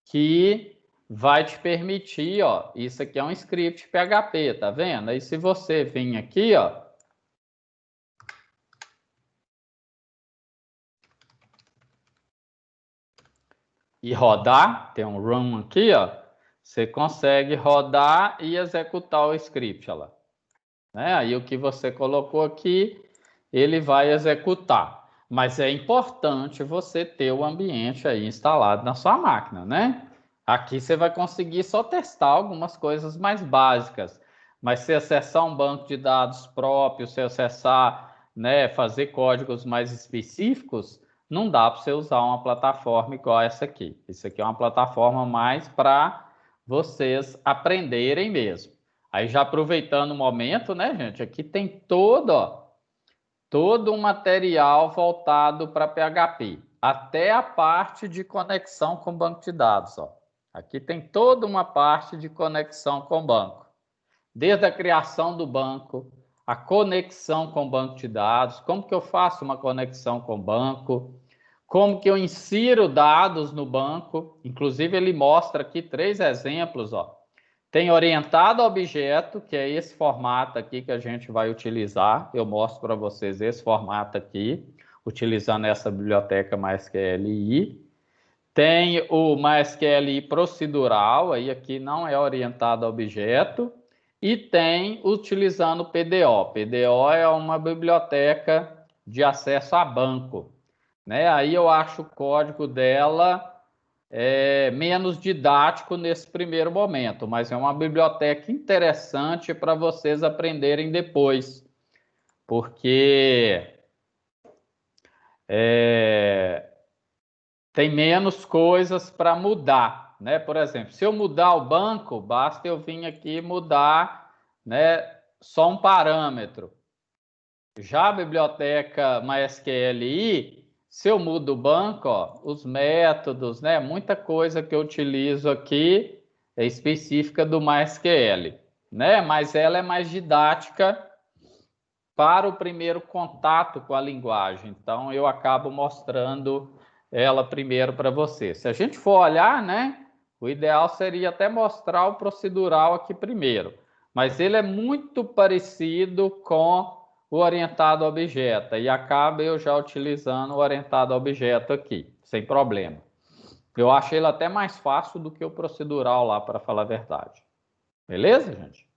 que vai te permitir, ó, isso aqui é um script PHP, tá vendo? Aí se você vir aqui, ó, e rodar, tem um run aqui, ó, você consegue rodar e executar o script, ó lá. Né? Aí o que você colocou aqui, ele vai executar. Mas é importante você ter o ambiente aí instalado na sua máquina, né? Aqui você vai conseguir só testar algumas coisas mais básicas. Mas se acessar um banco de dados próprio, se acessar, né, fazer códigos mais específicos, não dá para você usar uma plataforma igual essa aqui. Isso aqui é uma plataforma mais para vocês aprenderem mesmo. Aí já aproveitando o momento, né, gente? Aqui tem todo um material voltado para PHP, até a parte de conexão com banco de dados, ó. Aqui tem toda uma parte de conexão com o banco, desde a criação do banco, a conexão com o banco de dados, como que eu faço uma conexão com o banco, como que eu insiro dados no banco. Inclusive ele mostra aqui 3 exemplos, ó. Tem orientado a objeto, que é esse formato aqui que a gente vai utilizar. Eu mostro para vocês esse formato aqui, utilizando essa biblioteca MySQLi. Tem o MySQLi procedural, aí aqui não é orientado a objeto. E tem utilizando o PDO. PDO é uma biblioteca de acesso a banco, né? Aí eu acho o código dela menos didático nesse primeiro momento, mas é uma biblioteca interessante para vocês aprenderem depois, porque tem menos coisas para mudar, né? Por exemplo, se eu mudar o banco, basta eu vir aqui mudar, né, só um parâmetro. Já a biblioteca MySQLi, se eu mudo o banco, ó, os métodos, né, muita coisa que eu utilizo aqui é específica do MySQL. né? Mas ela é mais didática para o primeiro contato com a linguagem. Então, eu acabo mostrando ela primeiro para você. Se a gente for olhar, né? O ideal seria até mostrar o procedural aqui primeiro. Mas ele é muito parecido com o orientado a objeto. E acaba eu já utilizando o orientado a objeto aqui, sem problema. Eu achei ele até mais fácil do que o procedural lá, para falar a verdade. Beleza, gente?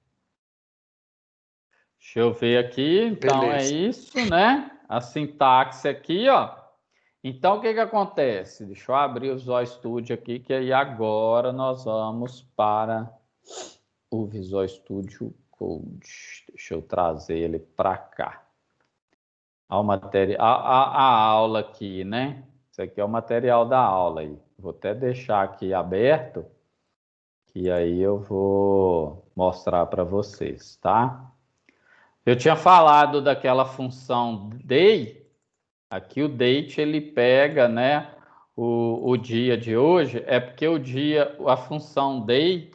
Deixa eu ver aqui. Então, Beleza. é isso, né? A sintaxe aqui, ó. Então, o que que acontece? Deixa eu abrir o Visual Studio aqui, que aí agora nós vamos para o Visual Studio Code. Deixa eu trazer ele para cá. A aula aqui, né? Isso aqui é o material da aula aí. Vou até deixar aqui aberto, que aí eu vou mostrar para vocês, tá? Eu tinha falado daquela função day. Aqui o date ele pega, né, o dia de hoje, é porque o dia, a função day,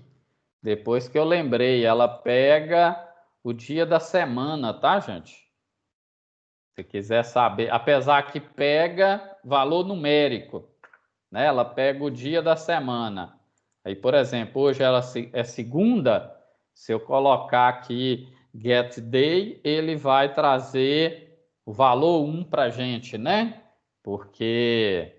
depois que eu lembrei, ela pega o dia da semana, tá, gente? Se quiser saber, apesar que pega valor numérico, né? Ela pega o dia da semana. Aí, por exemplo, hoje ela é segunda, se eu colocar aqui get day, ele vai trazer o valor 1 para a gente, né? Porque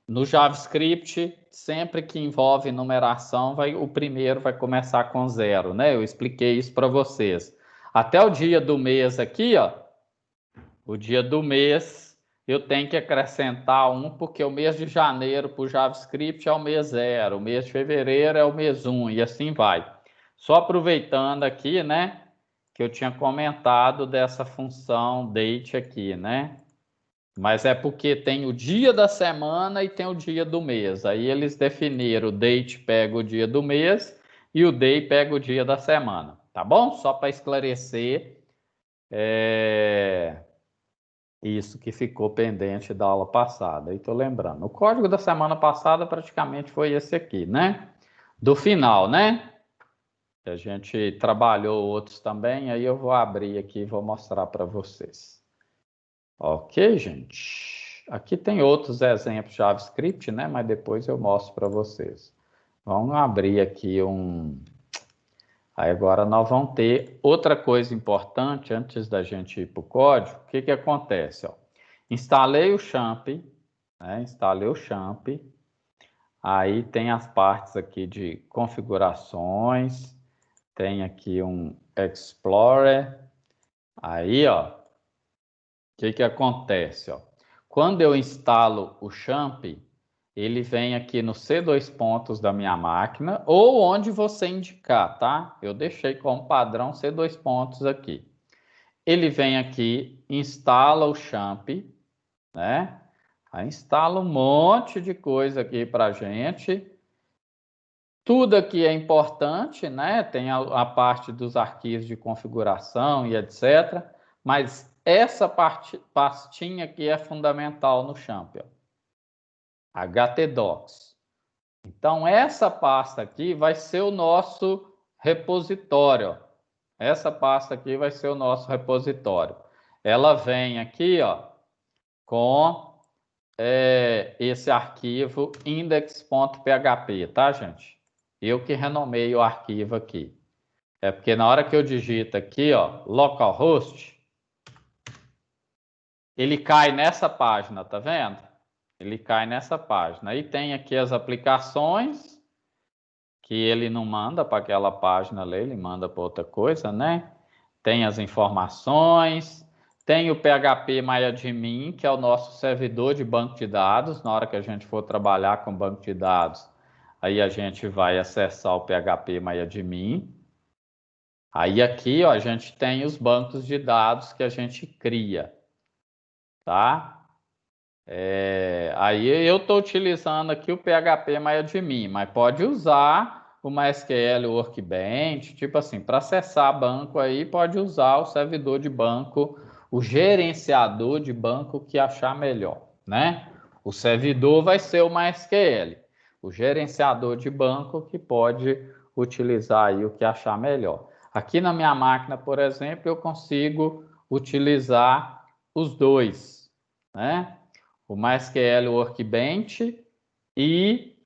no JavaScript, sempre que envolve numeração, o primeiro vai começar com 0, né? Eu expliquei isso para vocês. Até o dia do mês aqui, ó, o dia do mês, eu tenho que acrescentar 1, porque o mês de janeiro para o JavaScript é o mês 0, o mês de fevereiro é o mês 1, e assim vai. Só aproveitando aqui, né, que eu tinha comentado dessa função date aqui, né? Mas é porque tem o dia da semana e tem o dia do mês. Aí eles definiram o date pega o dia do mês e o day pega o dia da semana, tá bom? Só para esclarecer isso que ficou pendente da aula passada. Aí estou lembrando. O código da semana passada praticamente foi esse aqui, né? Do final, né? A gente trabalhou outros também, aí eu vou abrir aqui e vou mostrar para vocês. Ok, gente? Aqui tem outros exemplos de JavaScript, né? Mas depois eu mostro para vocês. Vamos abrir aqui um... Aí agora nós vamos ter outra coisa importante antes da gente ir para o código. O que que acontece? Ó? Instalei o Champ, né? Instalei o Champ. Aí tem as partes aqui de configurações. Tem aqui um Explorer. Aí, ó, o que que acontece? Ó? Quando eu instalo o Champ, ele vem aqui no C2 pontos da minha máquina, ou onde você indicar, tá? Eu deixei como padrão C2 pontos aqui. Ele vem aqui, instala o Champ, né? Aí instala um monte de coisa aqui pra gente. Tudo aqui é importante, né? Tem a parte dos arquivos de configuração e etc. Mas essa pastinha aqui é fundamental no Champ, ó. htdocs. Então, essa pasta aqui vai ser o nosso repositório. Essa pasta aqui vai ser o nosso repositório. Ela vem aqui, ó, com esse arquivo index.php, tá, gente? Eu que renomei o arquivo aqui. É porque na hora que eu digito aqui, ó, localhost, ele cai nessa página, tá vendo? Ele cai nessa página. Aí tem aqui as aplicações, que ele não manda para aquela página ali, ele manda para outra coisa, né? Tem as informações, tem o PHP-MyAdmin, que é o nosso servidor de banco de dados. Na hora que a gente for trabalhar com banco de dados, aí a gente vai acessar o PHP-MyAdmin. Aí aqui, ó, a gente tem os bancos de dados que a gente cria, tá? Aí eu estou utilizando aqui o PHP-MyAdmin, mas pode usar o MySQL Workbench, tipo assim, para acessar banco aí pode usar o servidor de banco, o gerenciador de banco que achar melhor, né? O servidor vai ser o MySQL, o gerenciador de banco que pode utilizar aí o que achar melhor. Aqui na minha máquina, por exemplo, eu consigo utilizar os dois, né? O MySQL Workbench e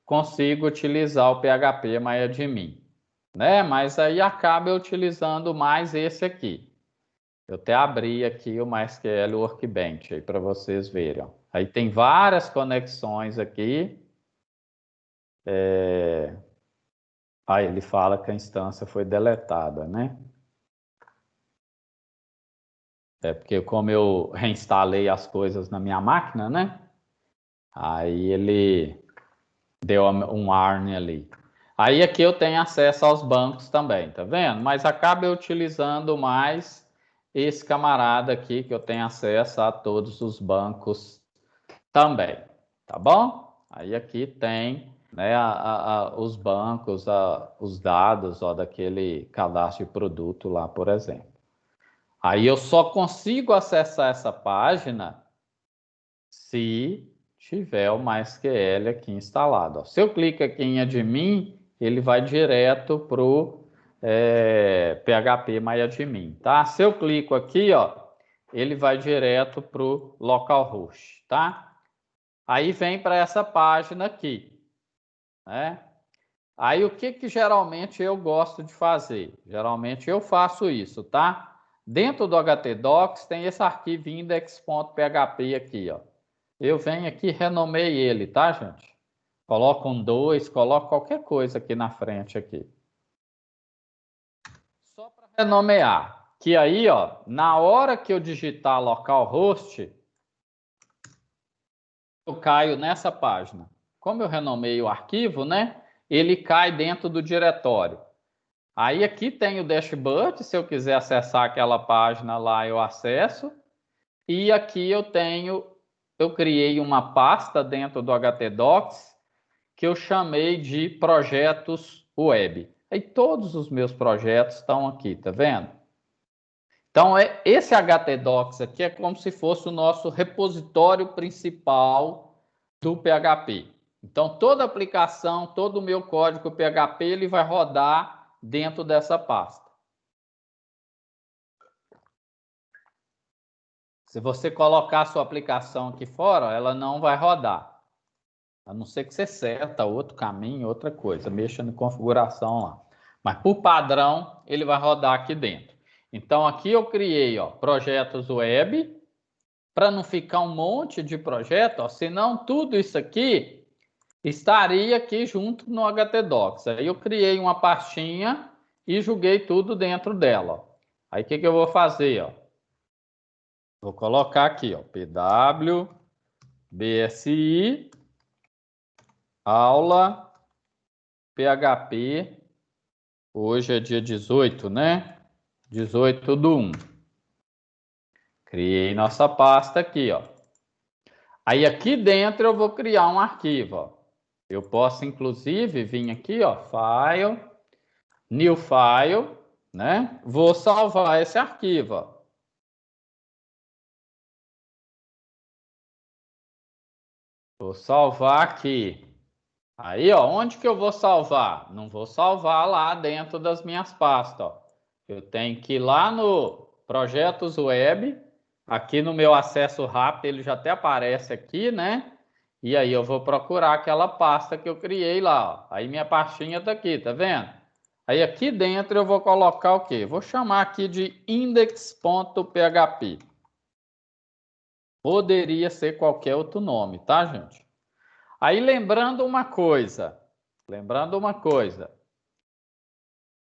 consigo utilizar o PHP MyAdmin, né? Mas aí acaba utilizando mais esse aqui. Eu até abri aqui o MySQL Workbench aí para vocês verem. Ó. Aí tem várias conexões aqui. Aí ele fala que a instância foi deletada, né? É porque como eu reinstalei as coisas na minha máquina, né? Aí ele deu um warning ali. Aí aqui eu tenho acesso aos bancos também, tá vendo? Mas acaba utilizando mais esse camarada aqui, que eu tenho acesso a todos os bancos também, tá bom? Aí aqui tem, né, os bancos, os dados ó, daquele cadastro de produto lá, por exemplo. Aí eu só consigo acessar essa página se tiver o MySQL aqui instalado. Ó. Se eu clico aqui em admin, ele vai direto para o PHP MyAdmin, tá? Se eu clico aqui, ó, ele vai direto para o localhost, tá? Aí vem para essa página aqui, né? Aí o que geralmente eu gosto de fazer? Geralmente eu faço isso, tá? Dentro do htdocs tem esse arquivo index.php aqui, ó. Eu venho aqui e renomeio ele, tá, gente? Coloco um 2, coloco qualquer coisa aqui na frente aqui. Só para renomear. Que aí, ó, na hora que eu digitar localhost, eu caio nessa página. Como eu renomei o arquivo, né? Ele cai dentro do diretório. Aí aqui tem o dashboard, se eu quiser acessar aquela página lá, eu acesso. E aqui eu criei uma pasta dentro do htdocs que eu chamei de projetos web. Aí todos os meus projetos estão aqui, tá vendo? Então, esse htdocs aqui é como se fosse o nosso repositório principal do PHP. Então, toda aplicação, todo o meu código PHP, ele vai rodar dentro dessa pasta. Se você colocar a sua aplicação aqui fora, ela não vai rodar. A não ser que você seta outro caminho, outra coisa, mexa na configuração lá. Mas, por padrão, ele vai rodar aqui dentro. Então, aqui eu criei ó, projetos web, para não ficar um monte de projeto, ó, senão tudo isso aqui estaria aqui junto no htdocs. Aí eu criei uma pastinha e joguei tudo dentro dela. Ó. Aí o que eu vou fazer? Ó? Vou colocar aqui, ó, pw bsi aula php. Hoje é dia 18, né? 18/1. Criei nossa pasta aqui, ó. Aí aqui dentro eu vou criar um arquivo, ó. Eu posso inclusive vir aqui, ó, file, new file, né? Vou salvar esse arquivo, ó. Vou salvar aqui. Aí, ó, onde que eu vou salvar? Não vou salvar lá dentro das minhas pastas, ó. Eu tenho que ir lá no projetos web, aqui no meu acesso rápido, ele já até aparece aqui, né? E aí eu vou procurar aquela pasta que eu criei lá, ó. Aí minha pastinha tá aqui, tá vendo? Aí aqui dentro eu vou colocar o quê? Vou chamar aqui de index.php. Poderia ser qualquer outro nome, tá, gente? Aí lembrando uma coisa,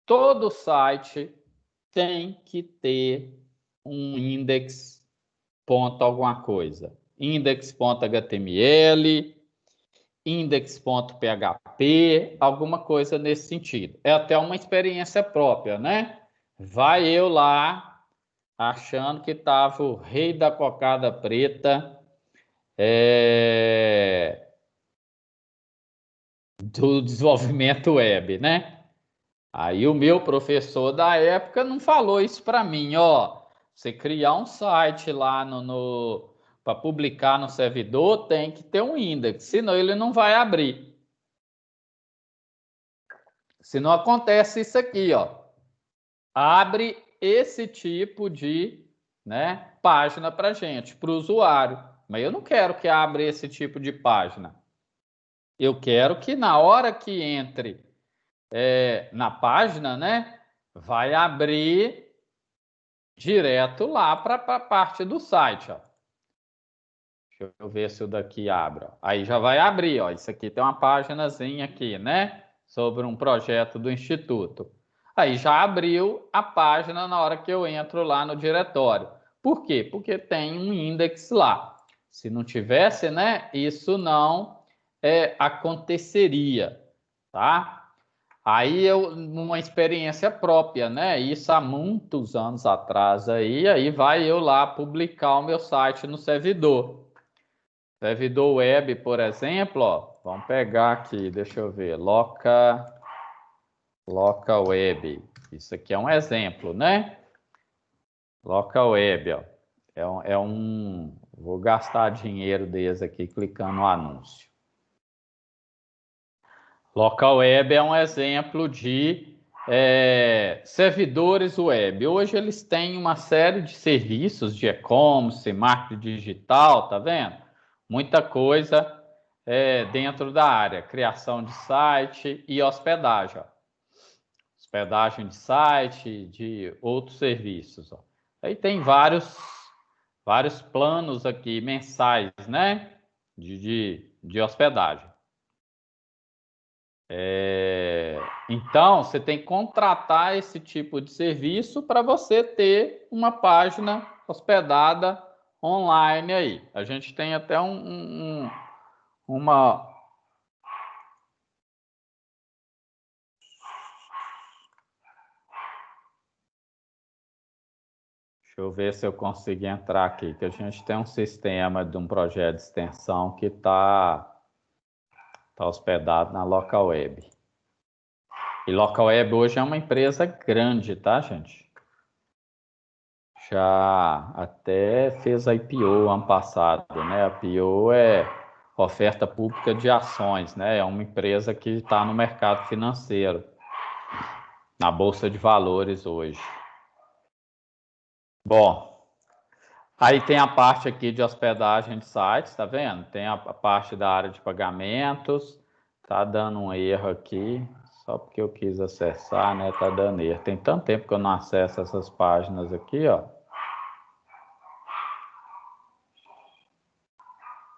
todo site tem que ter um index ponto alguma coisa. Index.html, index.php, alguma coisa nesse sentido. É até uma experiência própria, né? Vai eu lá achando que estava o rei da cocada preta do desenvolvimento web, né? Aí o meu professor da época não falou isso para mim, ó. Você criar um site lá para publicar no servidor tem que ter um index, senão ele não vai abrir. se não acontece isso aqui, ó, abre esse tipo de, né, página para gente, para o usuário. Mas eu não quero que abra esse tipo de página. Eu quero que na hora que entre na página, né, vai abrir direto lá para a parte do site, ó. Deixa eu ver se o daqui abre. Aí já vai abrir, ó. Isso aqui tem uma paginazinha aqui, né? Sobre um projeto do Instituto. Aí já abriu a página na hora que eu entro lá no diretório. Por quê? Porque tem um index lá. Se não tivesse, né? Isso não aconteceria, tá? Aí uma experiência própria, né? Isso há muitos anos atrás aí vai eu lá publicar o meu site no servidor. Servidor web, por exemplo, ó, vamos pegar aqui, deixa eu ver, local web. Isso aqui é um exemplo, né? Local web, ó. Vou gastar dinheiro desse aqui clicando no anúncio. Local web é um exemplo de servidores web. Hoje eles têm uma série de serviços de e-commerce, marketing digital, tá vendo? Muita coisa dentro da área, criação de site e hospedagem. Ó. Hospedagem de site, de outros serviços. Ó. Aí tem vários planos aqui mensais, né? De hospedagem. Então, você tem que contratar esse tipo de serviço para você ter uma página hospedada online aí. A gente tem até uma... Deixa eu ver se eu consigo entrar aqui, que a gente tem um sistema de um projeto de extensão que está hospedado na Local Web. E Local Web hoje é uma empresa grande, tá, gente? Já até fez a IPO ano passado, né? A IPO é oferta pública de ações, né? É uma empresa que está no mercado financeiro, na Bolsa de Valores hoje. Bom, aí tem a parte aqui de hospedagem de sites, tá vendo? Tem a parte da área de pagamentos, tá dando um erro aqui, só porque eu quis acessar, né? Tá dando erro. Tem tanto tempo que eu não acesso essas páginas aqui, ó.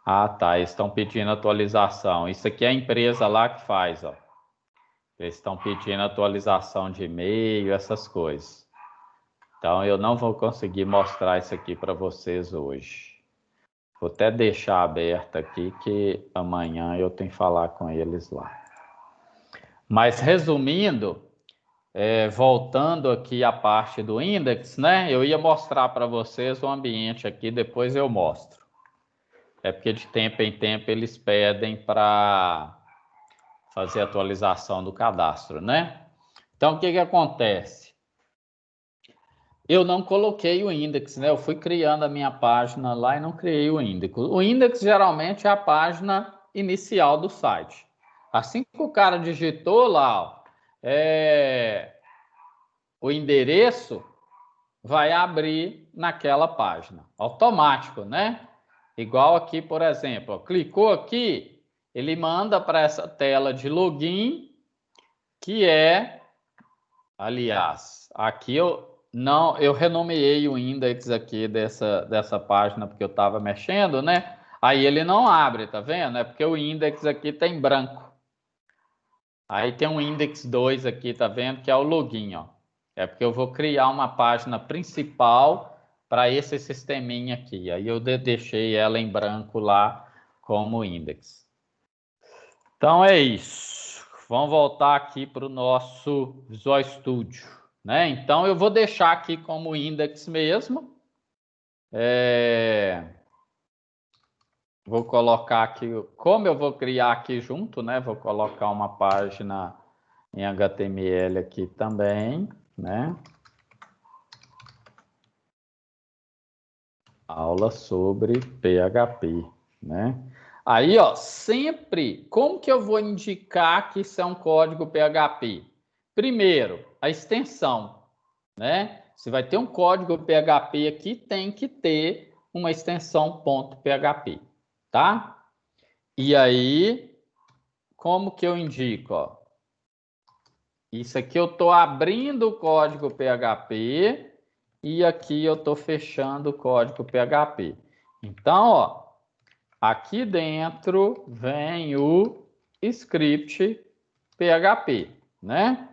Ah, tá. Eles estão pedindo atualização. Isso aqui é a empresa lá que faz, ó. Eles estão pedindo atualização de e-mail, essas coisas. Então, eu não vou conseguir mostrar isso aqui para vocês hoje. Vou até deixar aberto aqui, que amanhã eu tenho que falar com eles lá. Mas, resumindo, voltando aqui à parte do index, né? Eu ia mostrar para vocês o ambiente aqui, depois eu mostro. É porque de tempo em tempo eles pedem para fazer atualização do cadastro, né? Então, o que que acontece? Eu não coloquei o index, né? Eu fui criando a minha página lá e não criei o index. O index geralmente é a página inicial do site. Assim que o cara digitou lá, ó, o endereço, vai abrir naquela página. Automático, né? Igual aqui, por exemplo, ó, clicou aqui, ele manda para essa tela de login, que aliás, aqui eu renomeei o index aqui dessa página porque eu estava mexendo, né? Aí ele não abre, tá vendo? É porque o index aqui tá em branco. Aí tem um index 2 aqui, tá vendo? Que é o login, ó. É porque eu vou criar uma página principal para esse sisteminha aqui. Aí eu deixei ela em branco lá como index. Então é isso. Vamos voltar aqui para o nosso Visual Studio, né? Então eu vou deixar aqui como index mesmo. Vou colocar aqui, como eu vou criar aqui junto, né? Vou colocar uma página em HTML aqui também, né? Aula sobre PHP, né? Aí, ó, sempre, como que eu vou indicar que isso é um código PHP? Primeiro, a extensão, né? Se vai ter um código PHP aqui, tem que ter uma extensão .php, tá? E aí, como que eu indico? Ó? Isso aqui eu estou abrindo o código PHP e aqui eu estou fechando o código PHP. Então, ó, aqui dentro vem o script PHP, né?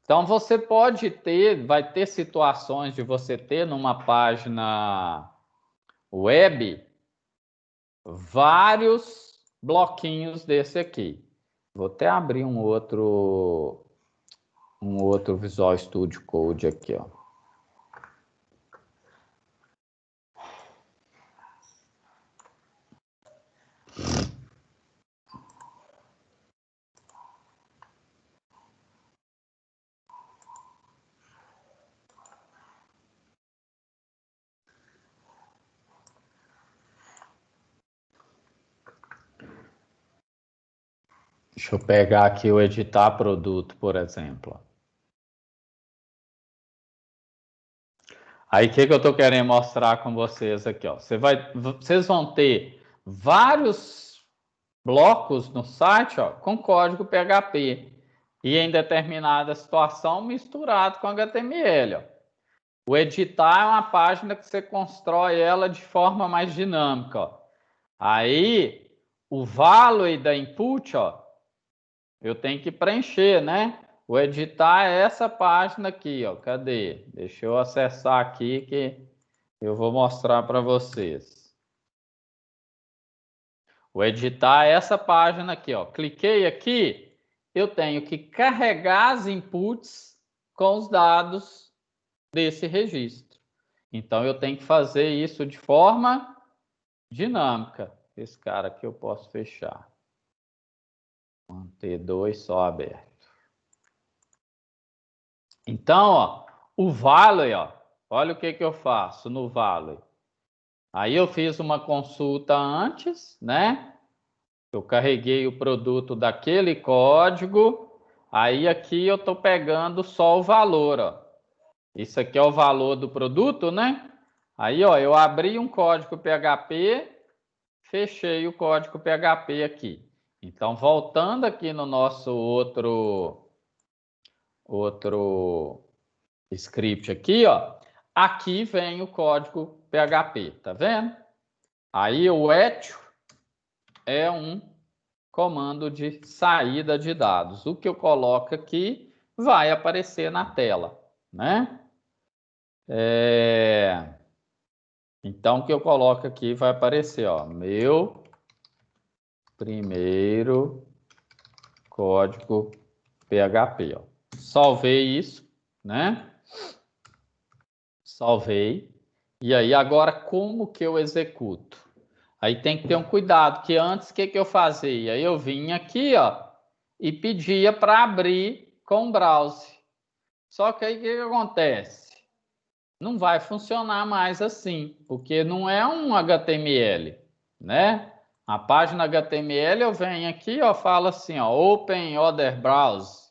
Então, você pode ter, vai ter situações de você ter numa página web vários bloquinhos desse aqui. Vou até abrir um outro Visual Studio Code aqui, ó. Deixa eu pegar aqui o editar produto, por exemplo. Aí, o que eu estou querendo mostrar com vocês aqui? Ó? Vocês vão ter vários blocos no site, ó, com código PHP. E em determinada situação, misturado com HTML. Ó. O editar é uma página que você constrói ela de forma mais dinâmica. Ó. Aí, o value da input, ó, eu tenho que preencher, né? O editar é essa página aqui, ó. Cadê? Deixa eu acessar aqui que eu vou mostrar para vocês. O editar é essa página aqui, ó. Cliquei aqui, eu tenho que carregar as inputs com os dados desse registro. Então, eu tenho que fazer isso de forma dinâmica. Esse cara aqui eu posso fechar. Manter 2 só aberto. Então, ó, o value, ó, olha o que eu faço no value. Aí eu fiz uma consulta antes, né? Eu carreguei o produto daquele código. Aí aqui eu estou pegando só o valor, ó. Isso aqui é o valor do produto, né? Aí, ó, eu abri um código PHP, fechei o código PHP aqui. Então, voltando aqui no nosso outro script aqui, ó. Aqui vem o código PHP, tá vendo? Aí o echo é um comando de saída de dados. O que eu coloco aqui vai aparecer na tela, né? Então, o que eu coloco aqui vai aparecer, ó, meu primeiro código PHP, ó. Salvei isso, né? Salvei. E aí, agora, como que eu executo? Aí tem que ter um cuidado, que antes, o que eu fazia? Eu vinha aqui, ó, e pedia para abrir com o browser. Só que aí, o que acontece? Não vai funcionar mais assim, porque não é um HTML, né? A página HTML, eu venho aqui, ó, falo assim, ó, Open Other Browse.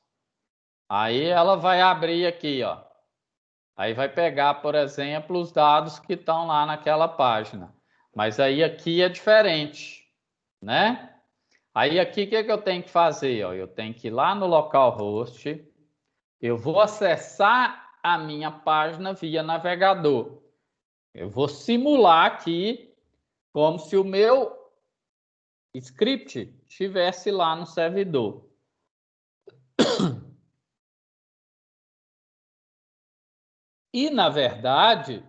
Aí ela vai abrir aqui, ó. Aí vai pegar, por exemplo, os dados que estão lá naquela página. Mas aí aqui é diferente, né? Aí aqui o que eu tenho que fazer? Ó? Eu tenho que ir lá no localhost, eu vou acessar a minha página via navegador. Eu vou simular aqui como se o meu script estivesse lá no servidor. E, na verdade,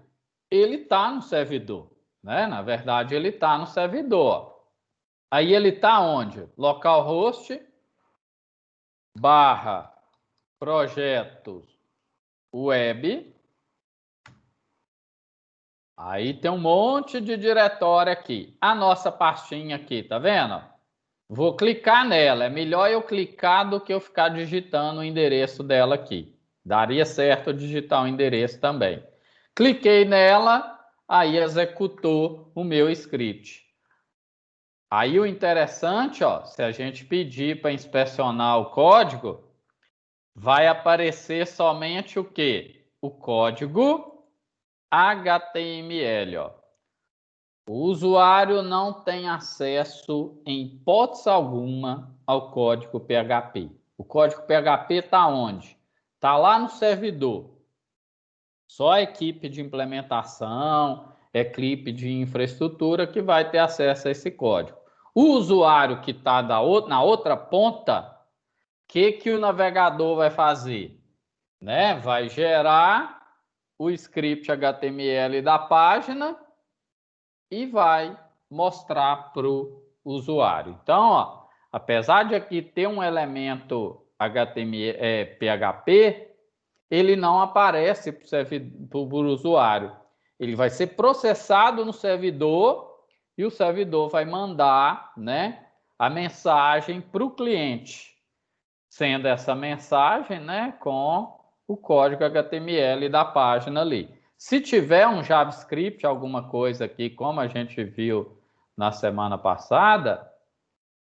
ele está no servidor, né? Na verdade, ele está no servidor. Aí ele está onde? Localhost / projetos web. Aí tem um monte de diretório aqui. A nossa pastinha aqui, tá vendo? Vou clicar nela. É melhor eu clicar do que eu ficar digitando o endereço dela aqui. Daria certo digitar o endereço também. Cliquei nela, aí executou o meu script. Aí o interessante, ó, se a gente pedir para inspecionar o código, vai aparecer somente o quê? O código HTML, ó. O usuário não tem acesso, em hipótese alguma, ao código PHP. O código PHP está onde? Está lá no servidor. Só a equipe de implementação, equipe de infraestrutura que vai ter acesso a esse código. O usuário que está na outra ponta, o que o navegador vai fazer? Né? Vai gerar o script HTML da página e vai mostrar para o usuário. Então, ó, apesar de aqui ter um elemento HTML, PHP, ele não aparece para o usuário. Ele vai ser processado no servidor e o servidor vai mandar, né, a mensagem para o cliente, sendo essa mensagem, né, com o código HTML da página ali. Se tiver um JavaScript, alguma coisa aqui, como a gente viu na semana passada,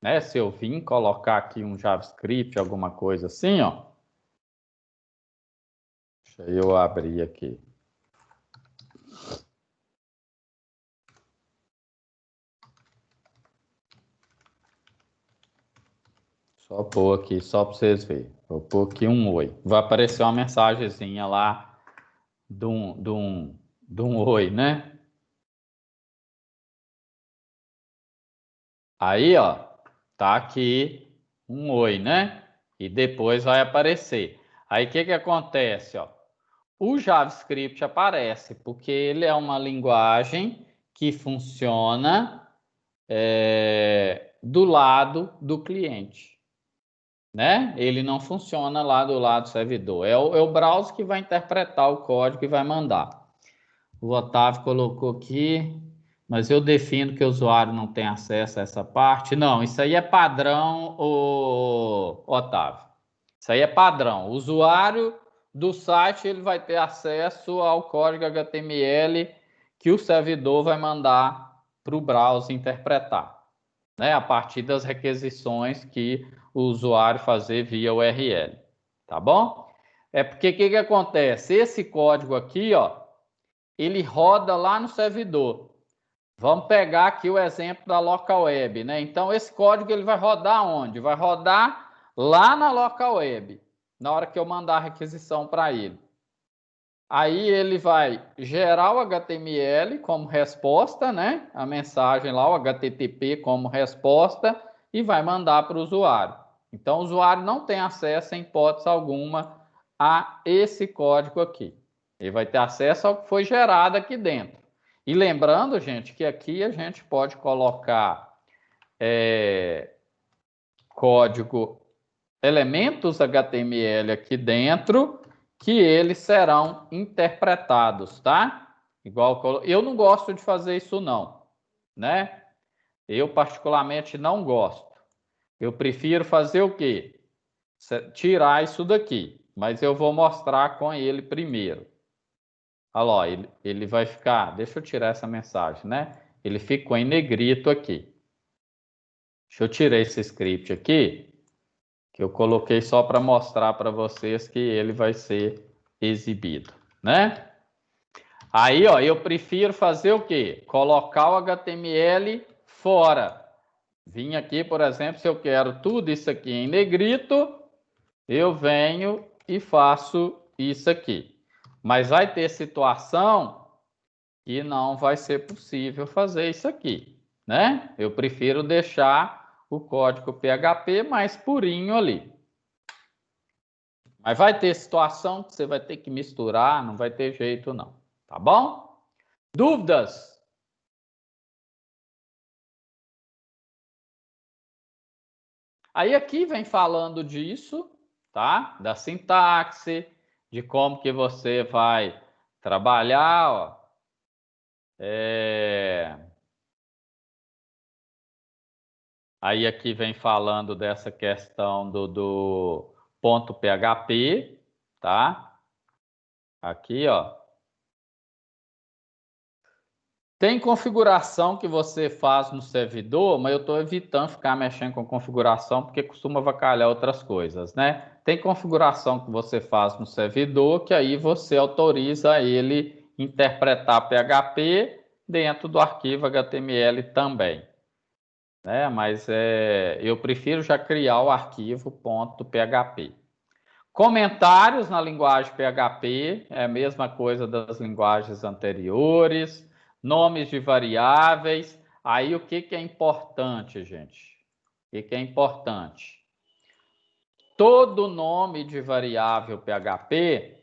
né, se eu vim colocar aqui um JavaScript, alguma coisa assim, ó, deixa eu abrir aqui. Só pôr aqui, só para vocês verem. Vou pôr aqui um oi. Vai aparecer uma mensagenzinha lá de um oi, né? Aí, ó, tá aqui um oi, né? E depois vai aparecer. Aí, o que acontece, ó? O JavaScript aparece, porque ele é uma linguagem que funciona do lado do cliente, né? Ele não funciona lá do lado do servidor. É o browser que vai interpretar o código e vai mandar. O Otávio colocou aqui, mas eu defino que o usuário não tem acesso a essa parte. Não, isso aí é padrão, Otávio. Isso aí é padrão. O usuário do site ele vai ter acesso ao código HTML que o servidor vai mandar para o browser interpretar, né? A partir das requisições que o usuário fazer via URL, tá bom? É porque o que acontece? Esse código aqui, ó, ele roda lá no servidor. Vamos pegar aqui o exemplo da local web, né? Então esse código ele vai rodar onde? Vai rodar lá na local web, na hora que eu mandar a requisição para ele. Aí ele vai gerar o HTML como resposta, né? A mensagem lá, o HTTP como resposta e vai mandar para o usuário. Então o usuário não tem acesso em hipótese alguma a esse código aqui. Ele vai ter acesso ao que foi gerado aqui dentro. E lembrando, gente, que aqui a gente pode colocar código, elementos HTML aqui dentro, que eles serão interpretados, tá? Igual eu não gosto de fazer isso não, né? Eu particularmente não gosto. Eu prefiro fazer o quê? Tirar isso daqui, mas eu vou mostrar com ele primeiro. Olha lá, ele vai ficar, deixa eu tirar essa mensagem, né? Ele ficou em negrito aqui. Deixa eu tirar esse script aqui, que eu coloquei só para mostrar para vocês que ele vai ser exibido, né? Aí, ó, eu prefiro fazer o quê? Colocar o HTML fora. Vim aqui, por exemplo, se eu quero tudo isso aqui em negrito, eu venho e faço isso aqui. Mas vai ter situação que não vai ser possível fazer isso aqui, né? Eu prefiro deixar o código PHP mais purinho ali. Mas vai ter situação que você vai ter que misturar, não vai ter jeito não, tá bom? Dúvidas? Aí aqui vem falando disso, tá? Da sintaxe, de como que você vai trabalhar, ó. Aí aqui vem falando dessa questão do ponto PHP, tá? Aqui, ó. Tem configuração que você faz no servidor, mas eu estou evitando ficar mexendo com configuração, porque costuma avacalhar outras coisas, né? Tem configuração que você faz no servidor, que aí você autoriza ele interpretar PHP dentro do arquivo HTML também, né? Mas eu prefiro já criar o arquivo .php. Comentários na linguagem PHP, é a mesma coisa das linguagens anteriores. Nomes de variáveis. Aí o que é importante, gente? O que é importante? Todo nome de variável PHP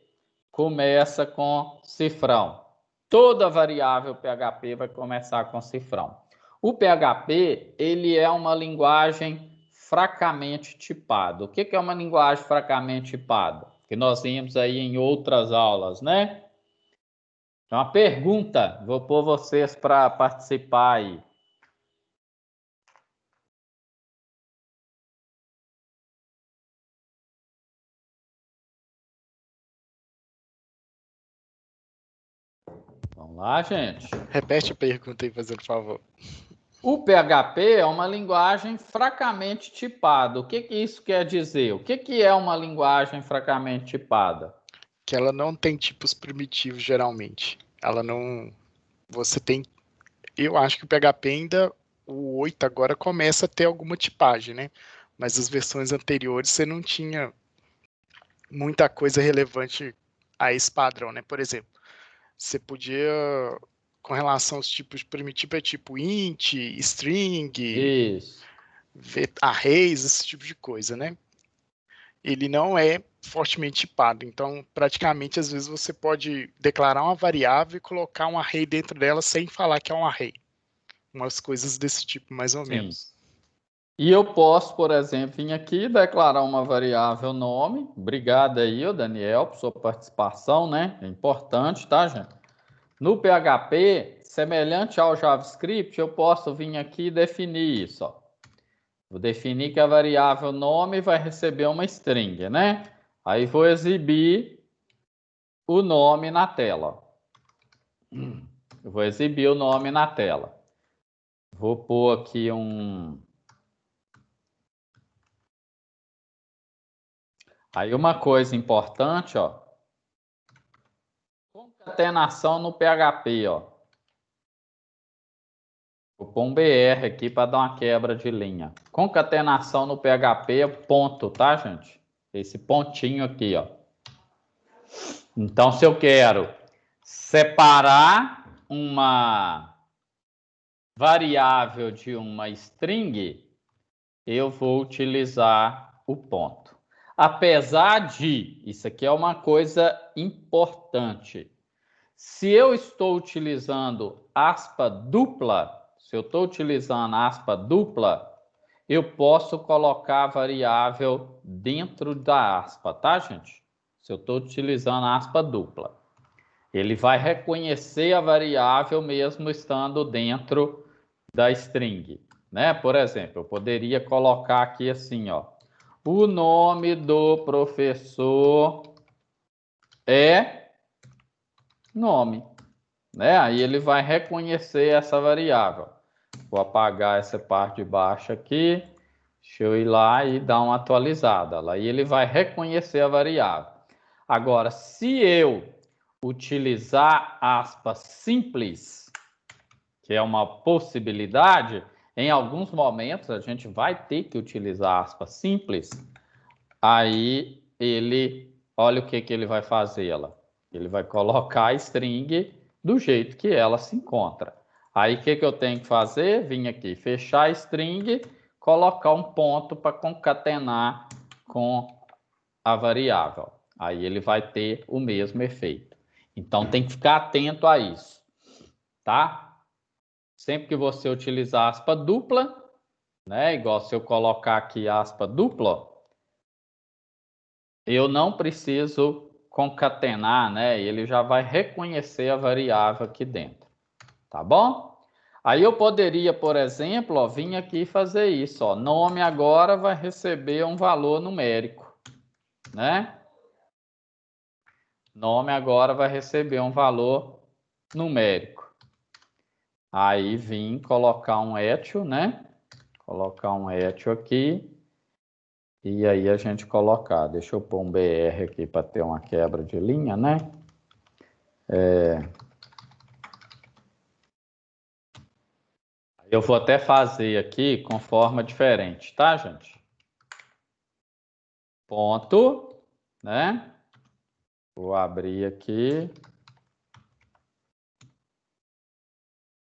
começa com cifrão. Toda variável PHP vai começar com cifrão. O PHP, ele é uma linguagem fracamente tipada. O que é uma linguagem fracamente tipada? Que nós vimos aí em outras aulas, né? É uma pergunta, vou pôr vocês para participar aí. Vamos lá, gente. Repete a pergunta aí, fazendo favor. O PHP é uma linguagem fracamente tipada. O que isso quer dizer? O que é uma linguagem fracamente tipada? Que ela não tem tipos primitivos, geralmente. Ela não... Você tem... Eu acho que o PHP ainda... O 8 agora começa a ter alguma tipagem, né? Mas as versões anteriores você não tinha muita coisa relevante a esse padrão, né? Por exemplo, você podia... Com relação aos tipos primitivos, é tipo int, string, Isso. arrays, esse tipo de coisa, né? Ele não é fortemente tipado, então praticamente às vezes você pode declarar uma variável e colocar um array dentro dela sem falar que é um array. Umas coisas desse tipo, mais ou menos. E eu posso, por exemplo, vir aqui e declarar uma variável nome. Obrigado aí, Daniel, por sua participação, né? É importante, tá, gente? No PHP, semelhante ao JavaScript, eu posso vir aqui e definir isso, ó. Vou definir que a variável nome vai receber uma string, né? Aí vou exibir o nome na tela. Eu vou exibir o nome na tela. Vou pôr aqui Aí uma coisa importante, ó. Concatenação no PHP, ó. Vou pôr um BR aqui para dar uma quebra de linha. Concatenação no PHP é ponto, tá, gente? Esse pontinho aqui, ó. Então, se eu quero separar uma variável de uma string, eu vou utilizar o ponto. Apesar de, isso aqui é uma coisa importante, se eu estou utilizando aspa dupla, eu posso colocar a variável dentro da aspa, tá, gente? Se eu estou utilizando aspa dupla. Ele vai reconhecer a variável mesmo estando dentro da string, né? Por exemplo, eu poderia colocar aqui assim, ó. O nome do professor é nome, né? Aí ele vai reconhecer essa variável. Vou apagar essa parte de baixo aqui. Deixa eu ir lá e dar uma atualizada. Aí ele vai reconhecer a variável. Agora, se eu utilizar aspas simples, que é uma possibilidade, em alguns momentos a gente vai ter que utilizar aspas simples, aí ele, olha o que ele vai fazer, ele vai colocar a string do jeito que ela se encontra. Aí o que eu tenho que fazer? Vim aqui, fechar a string, colocar um ponto para concatenar com a variável. Aí ele vai ter o mesmo efeito. Então tem que ficar atento a isso, tá? Sempre que você utilizar aspa dupla, né? Igual se eu colocar aqui aspa dupla, eu não preciso concatenar, né? Ele já vai reconhecer a variável aqui dentro, tá bom? Aí eu poderia, por exemplo, ó, vir aqui e fazer isso, ó. Nome agora vai receber um valor numérico, né? Nome agora vai receber um valor numérico. Aí vim colocar um étio, né? Colocar um étio aqui. E aí a gente colocar. Deixa eu pôr um BR aqui para ter uma quebra de linha, né? Eu vou até fazer aqui com forma diferente, tá, gente? Ponto, né? Vou abrir aqui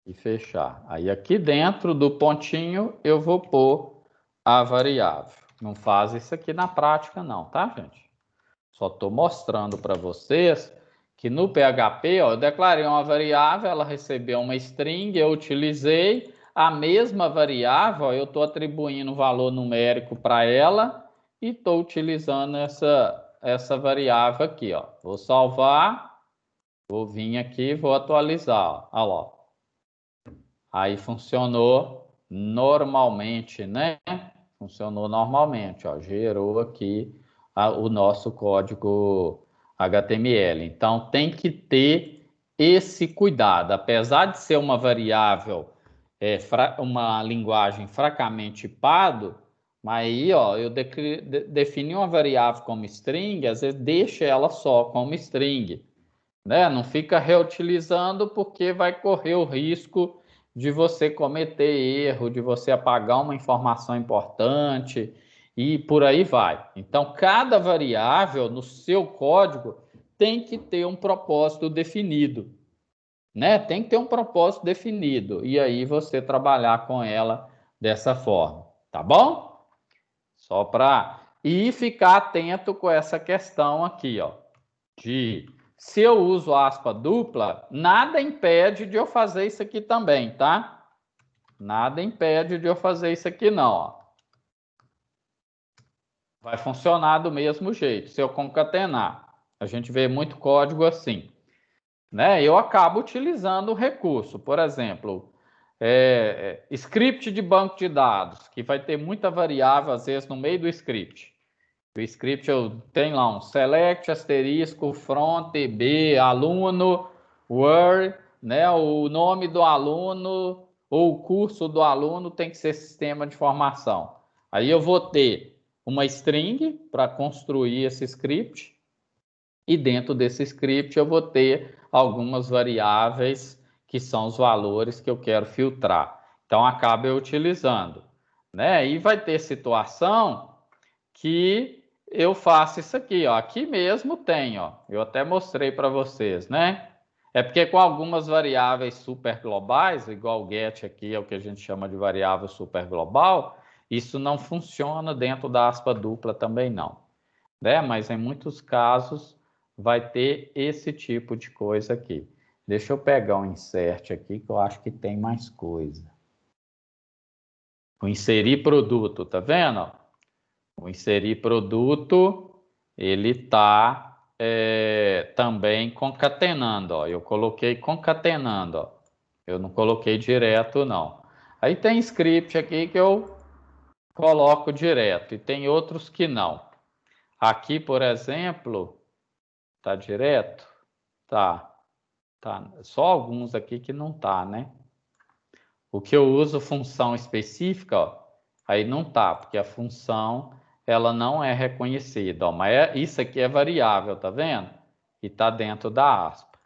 e fechar. Aí aqui dentro do pontinho eu vou pôr a variável. Não faz isso aqui na prática não, tá, gente? Só estou mostrando para vocês que no PHP, ó, eu declarei uma variável, ela recebeu uma string, eu utilizei a mesma variável, ó, eu estou atribuindo valor numérico para ela e estou utilizando essa variável aqui, ó. Vou salvar, vou vir aqui, vou atualizar, ó. Olha lá. Aí funcionou normalmente, né? Funcionou normalmente, ó. Gerou aqui o nosso código HTML. Então, tem que ter esse cuidado. Apesar de ser uma variável, uma linguagem fracamente tipada, mas aí, ó, eu defini uma variável como string, às vezes deixa ela só como string, né? Não fica reutilizando porque vai correr o risco de você cometer erro, de você apagar uma informação importante e por aí vai. Então, cada variável no seu código tem que ter um propósito definido, né? Tem que ter um propósito definido e aí você trabalhar com ela dessa forma, tá bom? Só para e ficar atento com essa questão aqui, ó, de se eu uso aspa dupla, nada impede de eu fazer isso aqui também, tá? Nada impede de eu fazer isso aqui não, ó. Vai funcionar do mesmo jeito, se eu concatenar. A gente vê muito código assim, né? Eu acabo utilizando o recurso, por exemplo, script de banco de dados, que vai ter muita variável, às vezes, no meio do script. O script eu tenho lá um select, asterisco, front, b, aluno, where, né? O nome do aluno ou o curso do aluno tem que ser sistema de informação. Aí eu vou ter uma string para construir esse script e dentro desse script eu vou ter algumas variáveis que são os valores que eu quero filtrar. Então acaba eu utilizando, né? E vai ter situação que eu faço isso aqui, ó. Aqui mesmo tem, ó. Eu até mostrei para vocês, né? É porque com algumas variáveis super globais, igual o get aqui é o que a gente chama de variável super global, isso não funciona dentro da aspa dupla também não, né? Mas em muitos casos vai ter esse tipo de coisa aqui. Deixa eu pegar um insert aqui que eu acho que tem mais coisa. O inserir produto, tá vendo? O inserir produto, ele está também concatenando, ó. Eu coloquei concatenando, ó. Eu não coloquei direto, não. Aí tem script aqui que eu coloco direto e tem outros que não. Aqui, por exemplo, tá direto? Tá. Tá. Só alguns aqui que não tá, né? O que eu uso função específica, ó, aí não tá, porque a função ela não é reconhecida, ó, mas isso aqui é variável, tá vendo? E tá dentro da aspa.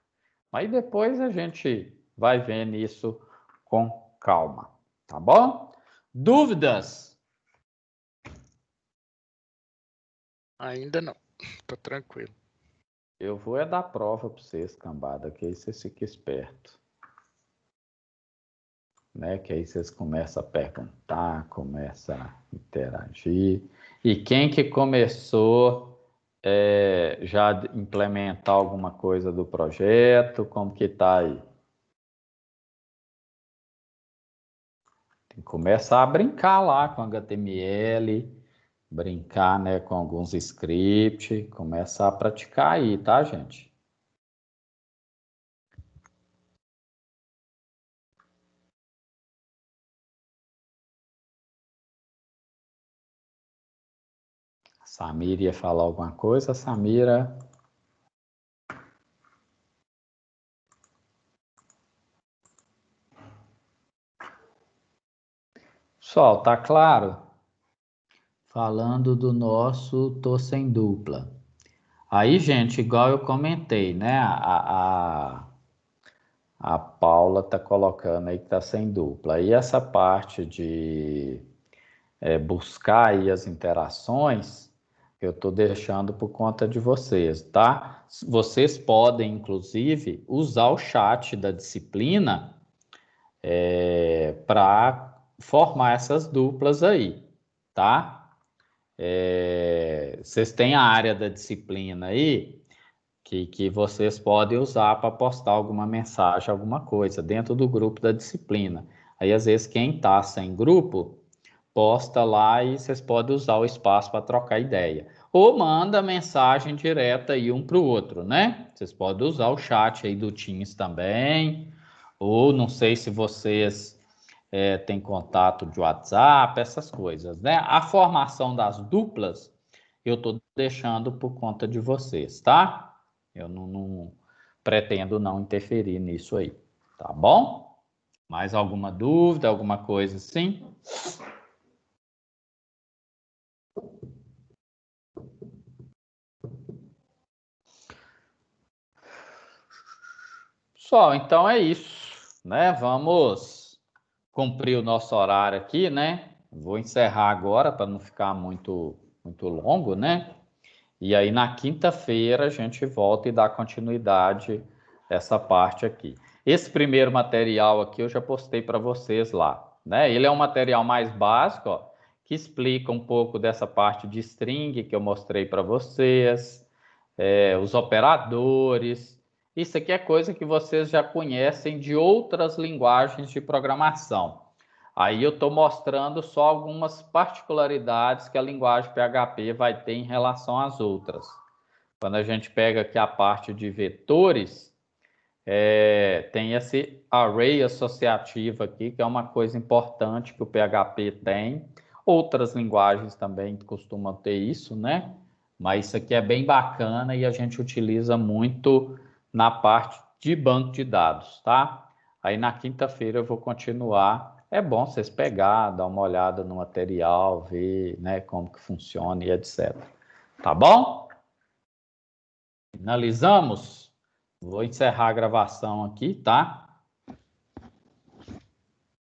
Mas depois a gente vai vendo isso com calma, tá bom? Dúvidas? Ainda não, tô tranquilo. Eu vou dar prova para vocês, cambada, que aí vocês fiquem espertos. Né? Que aí vocês começam a perguntar, começam a interagir. E quem que começou já a implementar alguma coisa do projeto, como que está aí? Tem que começar a brincar lá com HTML, brincar, né, com alguns scripts, começar a praticar aí, tá, gente? A Samira ia falar alguma coisa, Samira. Pessoal, tá claro? Falando do nosso tô sem dupla. Aí, gente, igual eu comentei, né? A Paula tá colocando aí que tá sem dupla. Aí essa parte de buscar aí as interações, eu tô deixando por conta de vocês, tá? Vocês podem, inclusive, usar o chat da disciplina para formar essas duplas aí, tá? Vocês têm a área da disciplina aí que vocês podem usar para postar alguma mensagem, alguma coisa dentro do grupo da disciplina. Aí, às vezes, quem está sem grupo, posta lá e vocês podem usar o espaço para trocar ideia. Ou manda mensagem direta aí um para o outro, né? Vocês podem usar o chat aí do Teams também. Ou não sei se vocês têm contato de WhatsApp, essas coisas, né? A formação das duplas eu estou deixando por conta de vocês, tá? Eu não pretendo não interferir nisso aí, tá bom? Mais alguma dúvida, alguma coisa assim? Pessoal, então é isso, né? Vamos cumprir o nosso horário aqui, né? Vou encerrar agora para não ficar muito longo, né? E aí na quinta-feira a gente volta e dá continuidade a essa parte aqui. Esse primeiro material aqui eu já postei para vocês lá, né? Ele é um material mais básico, ó, que explica um pouco dessa parte de string que eu mostrei para vocês, os operadores. Isso aqui é coisa que vocês já conhecem de outras linguagens de programação. Aí eu estou mostrando só algumas particularidades que a linguagem PHP vai ter em relação às outras. Quando a gente pega aqui a parte de vetores, tem esse array associativo aqui, que é uma coisa importante que o PHP tem. Outras linguagens também costumam ter isso, né? Mas isso aqui é bem bacana e a gente utiliza muito na parte de banco de dados, tá? Aí na quinta-feira eu vou continuar. É bom vocês pegar, dar uma olhada no material, ver, né, como que funciona e etc. Tá bom? Finalizamos? Vou encerrar a gravação aqui, tá?